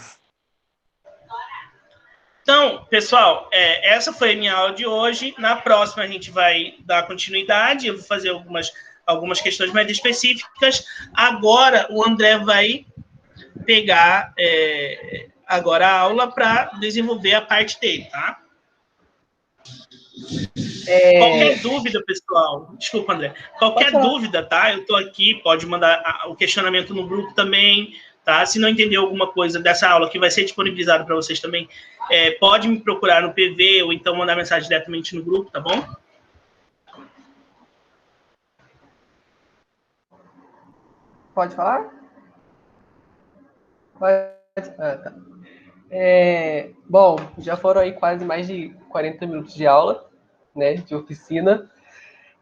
Então, pessoal, essa foi a minha aula de hoje. Na próxima a gente vai dar continuidade, eu vou fazer algumas questões mais específicas. Agora o André vai pegar agora a aula para desenvolver a parte dele, tá? Qualquer dúvida, pessoal, desculpa, André, qualquer dúvida, tá? Eu tô aqui, pode mandar o questionamento no grupo também, tá? Se não entender alguma coisa dessa aula que vai ser disponibilizado para vocês também, pode me procurar no PV ou então mandar mensagem diretamente no grupo, tá bom? Pode falar? Pode. Tá. Bom, já foram aí quase mais de 40 minutos de aula, né, de oficina.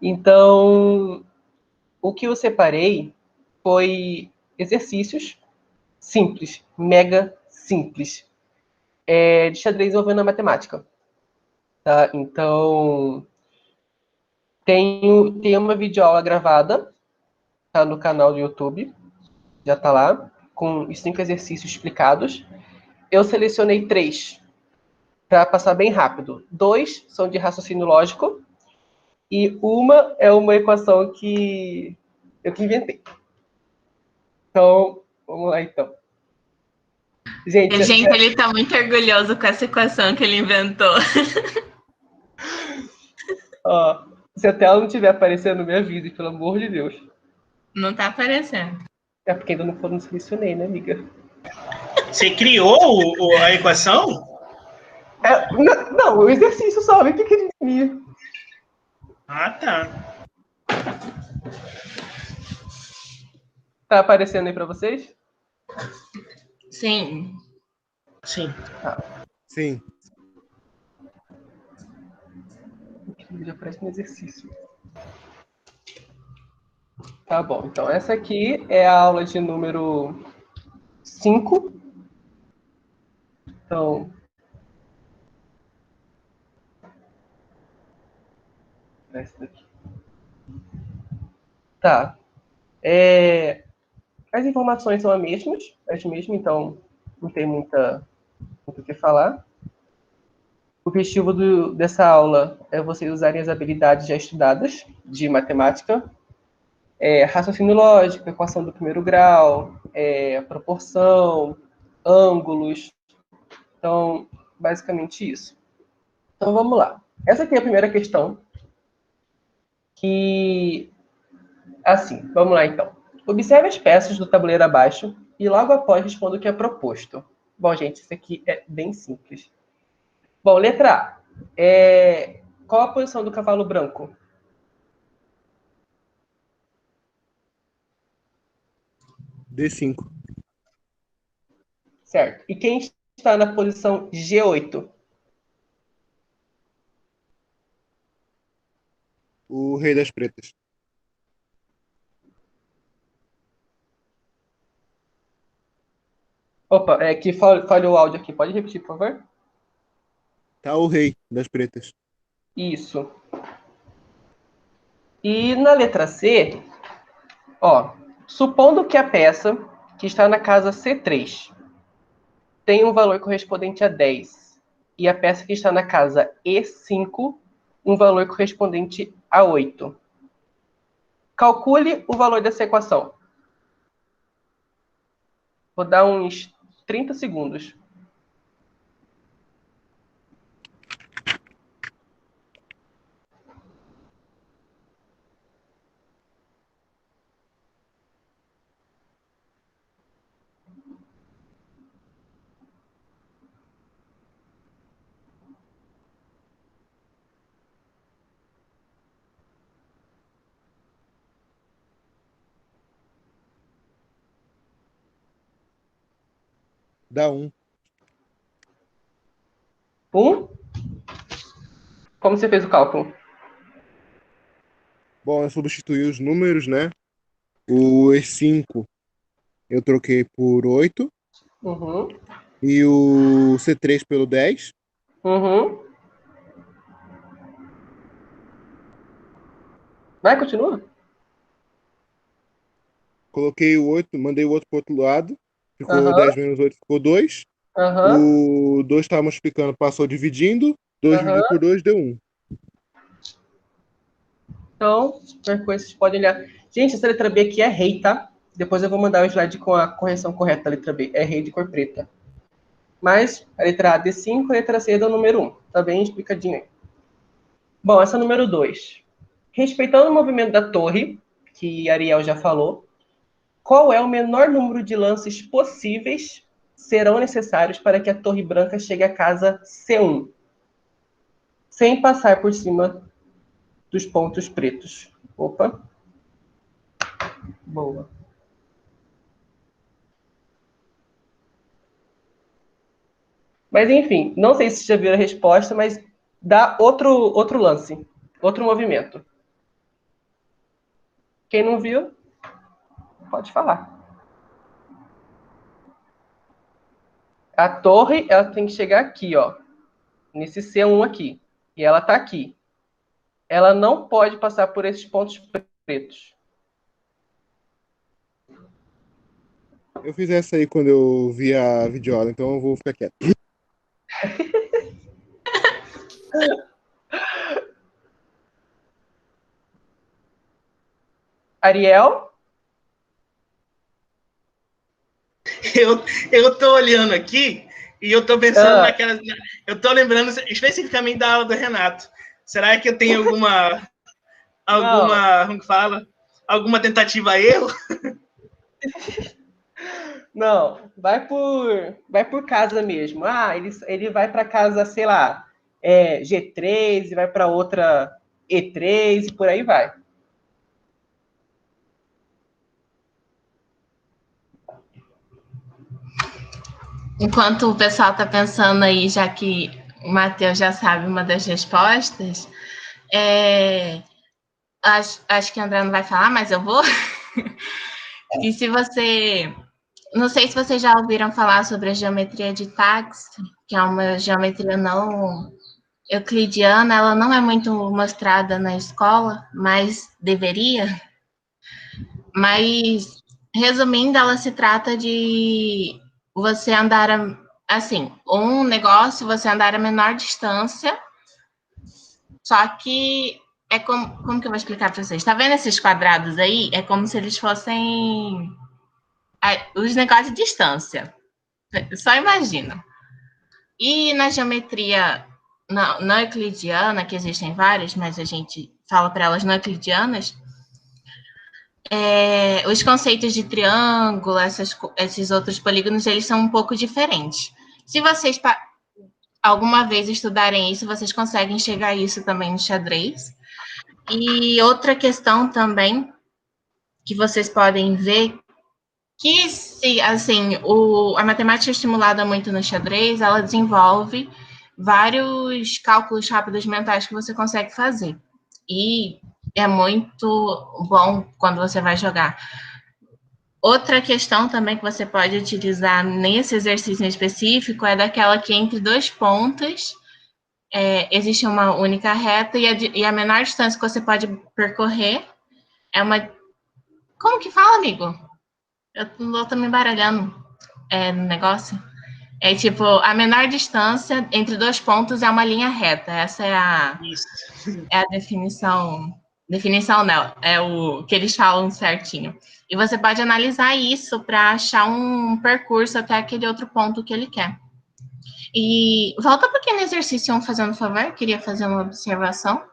Então, o que eu separei foi exercícios simples, mega simples, de xadrez envolvendo a matemática. Tá? Então, tem uma videoaula gravada, tá, no canal do YouTube, já tá lá, com os 5 exercícios explicados. Eu selecionei 3 para passar bem rápido. 2 são de raciocínio lógico e uma é uma equação que eu que inventei. Então, vamos lá, então. Gente, ele está muito orgulhoso com essa equação que ele inventou. Ó, se a tela não estiver aparecendo, me avise, pelo amor de Deus. Não está aparecendo. É porque ainda não selecionei, né, amiga? Você criou a equação? Não, o exercício só, bem pequenininho. Ah, tá. Tá aparecendo aí para vocês? Sim. Sim. Tá. Sim. Já aparece no exercício. Tá bom, então essa aqui é a aula de número 5. Então, essa daqui. Tá. As informações são as mesmas, então não tem muito o que falar. O objetivo dessa aula é vocês usarem as habilidades já estudadas de matemática, raciocínio lógico, equação do primeiro grau, proporção, ângulos. Então, basicamente isso. Então, vamos lá. Essa aqui é a primeira questão, que Assim, vamos lá então. Observe as peças do tabuleiro abaixo e logo após responda o que é proposto. Bom, gente, isso aqui é bem simples. Bom, letra A. Qual a posição do cavalo branco? D5. Certo. E quem está na posição G8? O rei das pretas. Opa, é que falhou o áudio aqui. Pode repetir, por favor? Tá o rei das pretas. Isso. E na letra C, ó, supondo que a peça que está na casa C3 tem um valor correspondente a 10 e a peça que está na casa E5 um valor correspondente a 8. Calcule o valor dessa equação. Vou dar uns 30 segundos. Dá 1. Como você fez o cálculo? Bom, eu substituí os números, né? O E5 eu troquei por 8. Uhum. E o C3 pelo 10. Uhum. Vai, continua. Coloquei o 8, mandei o outro pro outro lado. Ficou Aham. 10 menos 8, ficou 2. Aham. O 2 estava multiplicando, passou dividindo. 2 Aham. dividido por 2 deu 1. Então, qualquer coisa vocês podem olhar. Gente, essa letra B aqui é rei, tá? Depois eu vou mandar o slide com a correção correta da letra B. É rei de cor preta. Mas a letra A, D5, a letra C é do número 1. Tá bem explicadinho aí. Bom, essa é o número 2. Respeitando o movimento da torre, que Ariel já falou, qual é o menor número de lances possíveis serão necessários para que a torre branca chegue à casa C1, sem passar por cima dos pontos pretos? Opa. Boa. Mas enfim, não sei se já viram a resposta, mas dá outro lance, outro movimento. Quem não viu, pode falar. A torre, ela tem que chegar aqui, ó, nesse C1 aqui. E ela tá aqui. Ela não pode passar por esses pontos pretos. Eu fiz essa aí quando eu vi a videoaula, então eu vou ficar quieto. Ariel? Eu tô olhando aqui e eu tô pensando naquelas. Eu tô lembrando especificamente da aula do Renato. Será que eu tenho como que fala? Alguma tentativa a erro? Não, vai por casa mesmo. Ah, ele vai para casa, sei lá, G3, vai para outra E3 e por aí vai. Enquanto o pessoal está pensando aí, já que o Matheus já sabe uma das respostas, acho que o André não vai falar, mas eu vou. E se você... Não sei se vocês já ouviram falar sobre a geometria de Tax, que é uma geometria não euclidiana, ela não é muito mostrada na escola, mas deveria. Mas, resumindo, ela se trata de você andar, assim, um negócio, você andar a menor distância, só que é como que eu vou explicar para vocês? Tá vendo esses quadrados aí? É como se eles fossem os negócios de distância. Só imagina. E na geometria não euclidiana, que existem várias, mas a gente fala para elas não euclidianas, os conceitos de triângulo, esses outros polígonos, eles são um pouco diferentes. Se vocês alguma vez estudarem isso, vocês conseguem chegar a isso também no xadrez. E outra questão também que vocês podem ver que se assim a matemática estimulada muito no xadrez, ela desenvolve vários cálculos rápidos mentais que você consegue fazer. E é muito bom quando você vai jogar. Outra questão também que você pode utilizar nesse exercício em específico é daquela que entre dois pontos existe uma única reta e a menor distância que você pode percorrer é uma... Como que fala, amigo? Eu tô me embaralhando no negócio. É tipo, a menor distância entre dois pontos é uma linha reta. Essa é a definição. Definição não, é o que eles falam certinho. E você pode analisar isso para achar um percurso até aquele outro ponto que ele quer. E volta um pouquinho no exercício, fazendo um favor, queria fazer uma observação.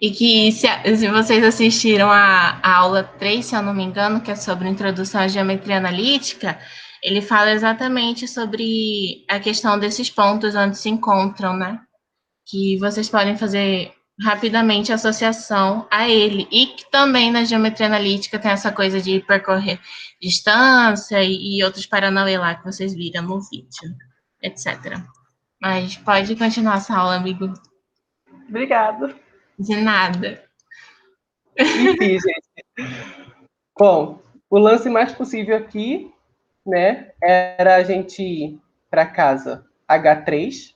E que se vocês assistiram a aula 3, se eu não me engano, que é sobre introdução à geometria analítica, ele fala exatamente sobre a questão desses pontos onde se encontram, né? Que vocês podem fazer rapidamente associação a ele. E que também na geometria analítica tem essa coisa de percorrer distância e outros paranauê lá que vocês viram no vídeo, etc. Mas pode continuar essa aula, amigo. Obrigado. De nada. Enfim, gente. Bom, o lance mais possível aqui, né, era a gente ir para casa H3,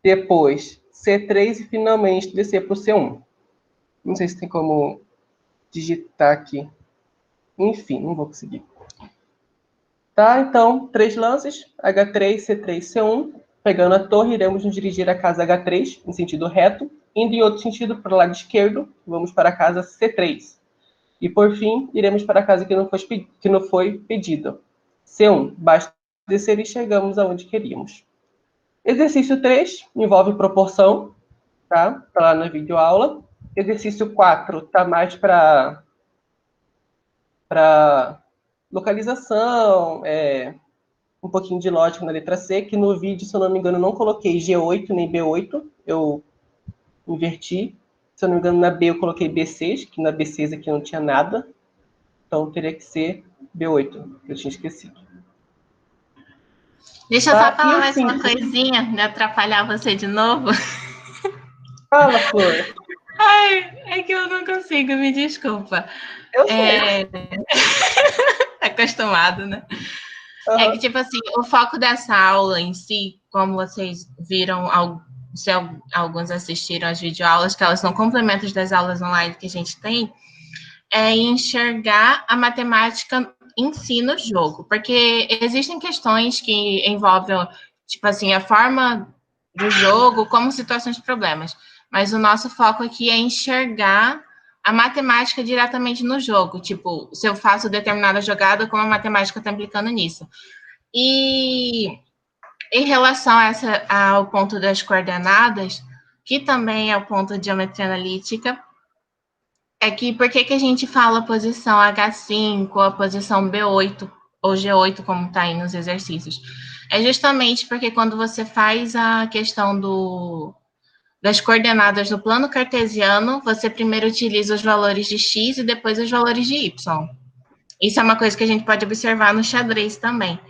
depois C3 e finalmente descer para o C1. Não sei se tem como digitar aqui. Enfim, não vou conseguir. Tá, então, 3 lances, H3, C3, C1. Pegando a torre, iremos nos dirigir à casa H3, em sentido reto. Indo em outro sentido, para o lado esquerdo, vamos para a casa C3. E, por fim, iremos para a casa que não foi pedida. C1, basta descer e chegamos aonde queríamos. Exercício 3 envolve proporção, tá? Tá lá na videoaula. Exercício 4 tá mais para localização, um pouquinho de lógica na letra C, que no vídeo, se eu não me engano, não coloquei G8 nem B8, eu inverti. Se eu não me engano, na B eu coloquei B6, que na B6 aqui não tinha nada. Então teria que ser B8, que eu tinha esquecido. Deixa eu só falar mais uma coisinha, de atrapalhar você de novo. Fala, Flor. Ai, é que eu não consigo, me desculpa. Eu sei. Acostumado, né? Uhum. É que, tipo assim, o foco dessa aula em si, como vocês viram, se alguns assistiram às videoaulas, que elas são complementos das aulas online que a gente tem, é enxergar a matemática em si no jogo. Porque existem questões que envolvem, tipo assim, a forma do jogo como situações de problemas. Mas o nosso foco aqui é enxergar a matemática diretamente no jogo. Tipo, se eu faço determinada jogada, como a matemática está implicando nisso. E em relação ao ponto das coordenadas, que também é o ponto de geometria analítica, é que por que a gente fala a posição H5 ou a posição B8 ou G8, como está aí nos exercícios? É justamente porque quando você faz a questão das coordenadas no plano cartesiano, você primeiro utiliza os valores de x e depois os valores de y. Isso é uma coisa que a gente pode observar no xadrez também.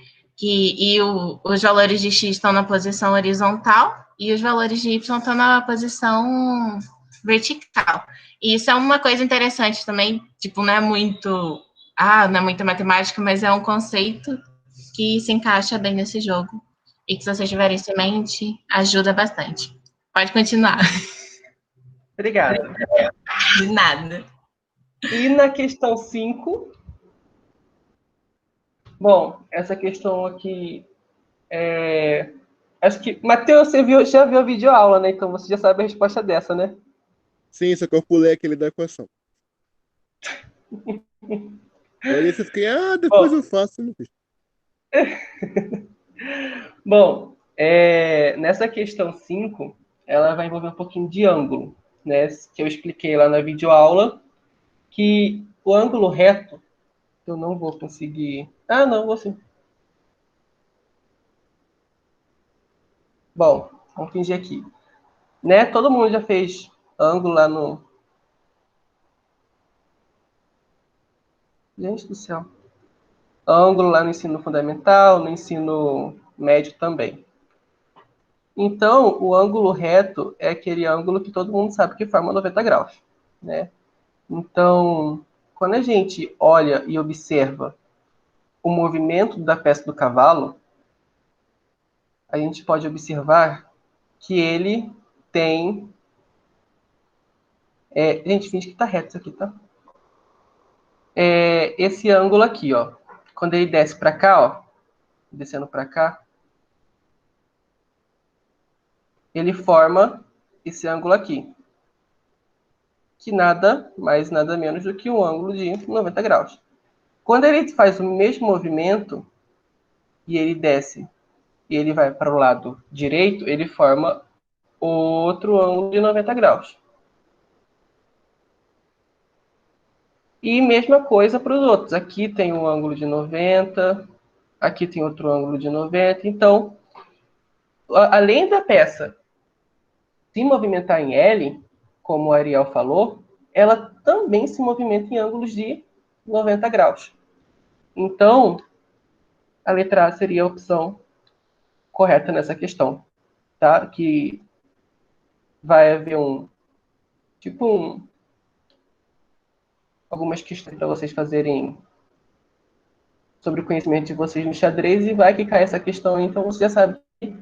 Os valores de x estão na posição horizontal e os valores de y estão na posição vertical. E isso é uma coisa interessante também, tipo, não é muita matemática, mas é um conceito que se encaixa bem nesse jogo. E que, se vocês tiverem isso em mente, ajuda bastante. Pode continuar. Obrigado. De nada. E na questão 5, bom, essa questão aqui acho que, Matheus, você já viu a videoaula, né? Então você já sabe a resposta dessa, né? Sim, só que eu pulei aquele da equação. Olha, você fiquei, depois eu faço. Não fiz. Bom, nessa questão 5, ela vai envolver um pouquinho de ângulo, né? Que eu expliquei lá na videoaula. que o ângulo reto, eu não vou conseguir... Ah, não, vou sim. Bom, vamos fingir aqui. Né? Todo mundo já fez ângulo lá no... Gente do céu. Ângulo lá no ensino fundamental, no ensino médio também. Então, o ângulo reto é aquele ângulo que todo mundo sabe que forma 90 graus, né? Então, quando a gente olha e observa o movimento da peça do cavalo, a gente pode observar que ele tem... gente, finge que está reto isso aqui, tá? Esse ângulo aqui, ó. Quando ele desce para cá, ó, descendo para cá, ele forma esse ângulo aqui, que nada mais, nada menos do que um ângulo de 90 graus. Quando ele faz o mesmo movimento e ele desce e ele vai para o lado direito, ele forma outro ângulo de 90 graus. E mesma coisa para os outros. Aqui tem um ângulo de 90, aqui tem outro ângulo de 90. Então, além da peça se movimentar em L, como o Ariel falou, ela também se movimenta em ângulos de 90 graus. Então, a letra A seria a opção correta nessa questão, tá? Que vai haver algumas questões para vocês fazerem sobre o conhecimento de vocês no xadrez e vai que cai essa questão, então você já sabe que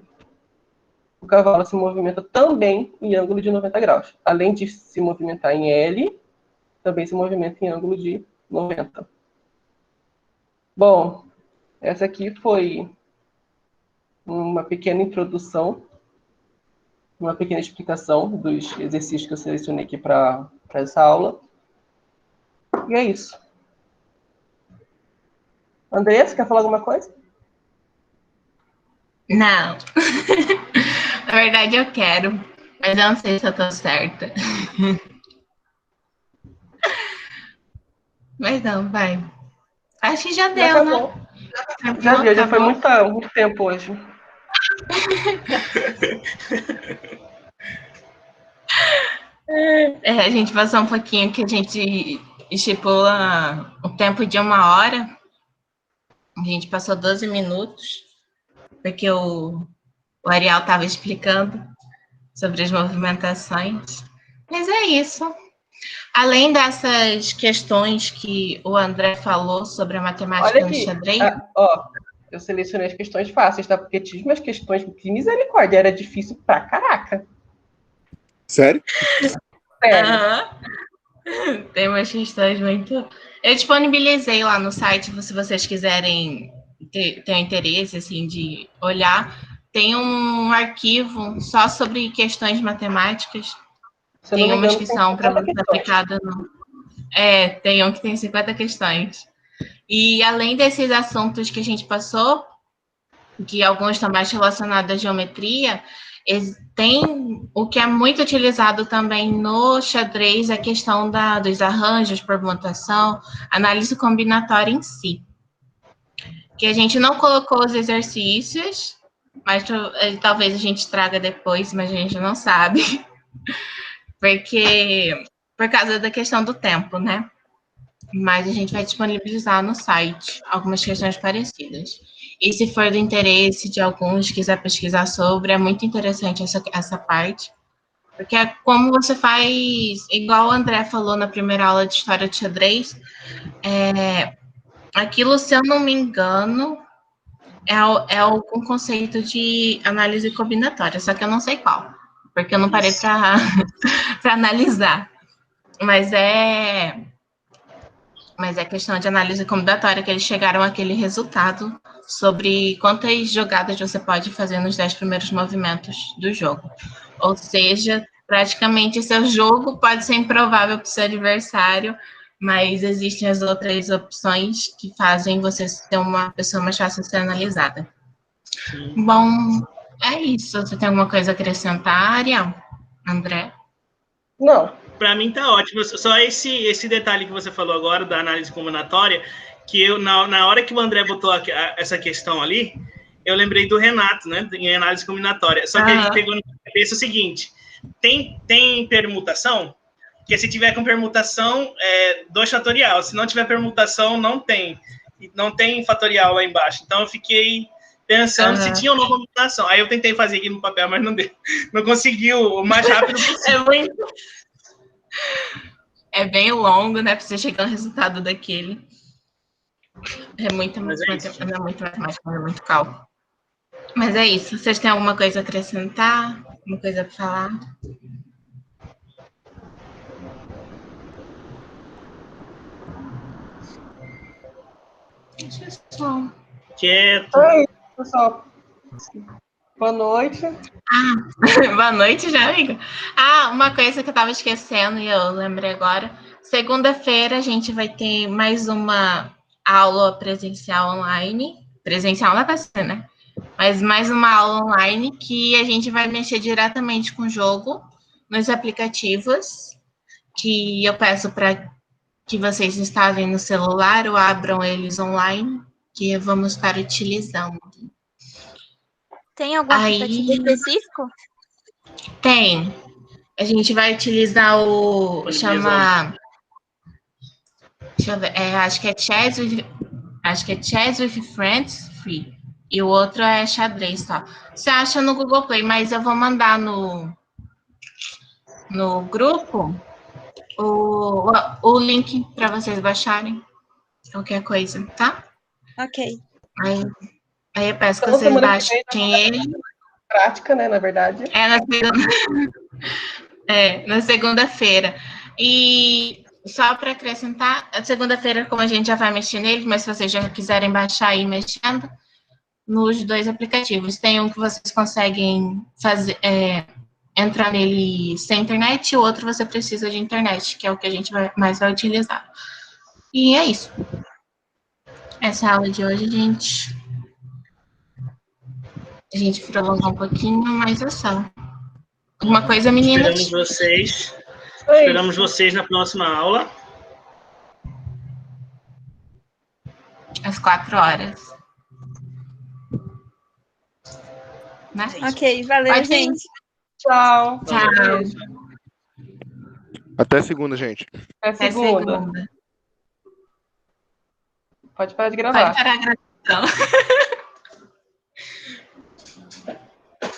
o cavalo se movimenta também em ângulo de 90 graus. Além de se movimentar em L, também se movimenta em ângulo de 90. Bom, essa aqui foi uma pequena introdução, uma pequena explicação dos exercícios que eu selecionei aqui para essa aula. E é isso. Andressa, quer falar alguma coisa? Não. Na verdade, eu quero, mas eu não sei se eu tô certa. Mas não, vai. Acho que já deu, né? Já deu, já foi muito tempo hoje. A gente passou um pouquinho que a gente estipula o tempo de 1 hora. A gente passou 12 minutos, porque o Ariel estava explicando sobre as movimentações. Mas é isso. Além dessas questões que o André falou sobre a matemática no xadrez... Eu selecionei as questões fáceis, tá? Porque tinha umas questões que misericórdia, era difícil pra caraca. Sério? Sério. Tem umas questões muito... Eu disponibilizei lá no site, se vocês quiserem ter interesse, assim, de olhar. Tem um arquivo só sobre questões matemáticas. Tem umas que são para você aplicada no... tem um que tem 50 questões. E além desses assuntos que a gente passou, que alguns estão mais relacionados à geometria, tem o que é muito utilizado também no xadrez, a questão dos arranjos, permutação, análise combinatória em si. Que a gente não colocou os exercícios, mas talvez a gente traga depois, mas a gente não sabe. Porque, por causa da questão do tempo, né? Mas a gente vai disponibilizar no site algumas questões parecidas. E se for do interesse de alguns, quiser pesquisar sobre, é muito interessante essa parte. Porque é como você faz, igual o André falou na primeira aula de História de Xadrez, aquilo, se eu não me engano, é algum conceito de análise combinatória, só que eu não sei qual, porque eu não parei para analisar. Mas é questão de análise combinatória que eles chegaram àquele resultado sobre quantas jogadas você pode fazer nos 10 primeiros movimentos do jogo. Ou seja, praticamente seu jogo pode ser improvável para o seu adversário, mas existem as outras opções que fazem você ser uma pessoa mais fácil de ser analisada. Sim. Bom, é isso. Você tem alguma coisa a acrescentar, Ariel? André? Não. para mim tá ótimo. Só esse detalhe que você falou agora da análise combinatória, que eu, na hora que o André botou essa questão ali, eu lembrei do Renato, né? Em análise combinatória. Só que ele pegou na cabeça o seguinte: tem permutação, que se tiver com permutação, 2 fatorial. Se não tiver permutação, não tem. Não tem fatorial lá embaixo. Então eu fiquei pensando se tinha ou não combinação. Aí eu tentei fazer aqui no papel, mas não deu. Não conseguiu o mais rápido possível. É bem longo, né? Pra você chegar no resultado daquele. É muito matemática, é muito cálculo. Mas é isso. Vocês têm alguma coisa a acrescentar? Alguma coisa para falar? Quieto. Oi, pessoal. Boa noite. Boa noite, já, amiga. Uma coisa que eu tava esquecendo e eu lembrei agora. Segunda-feira a gente vai ter mais uma aula presencial online. Presencial não vai ser, né? Mas mais uma aula online que a gente vai mexer diretamente com o jogo nos aplicativos, que eu peço para que vocês instalem no celular ou abram eles online, que vamos estar utilizando. Tem algum aplicativo específico? Tem. A gente vai utilizar chama... Deixa eu ver. Acho que é Chess with Friends Free. E o outro é xadrez, tá? Você acha no Google Play, mas eu vou mandar no grupo o link para vocês baixarem. Qualquer coisa, tá? Ok. Aí eu peço que vocês baixem ele. Prática, né, na verdade. Na segunda-feira. E só para acrescentar, a segunda-feira, como a gente já vai mexer nele, mas se vocês já quiserem baixar e ir mexendo, nos 2 aplicativos. Tem um que vocês conseguem fazer, entrar nele sem internet, e o outro você precisa de internet, que é o que a gente mais vai utilizar. E é isso. Essa é a aula de hoje, gente. A gente prolongou um pouquinho, mas é só. Alguma coisa, meninas? Esperamos vocês na próxima aula. Às 4h. Né? Ok, valeu, gente. Tchau. Até segunda, gente. Até segunda. Pode parar de gravar. Pode parar a gravação.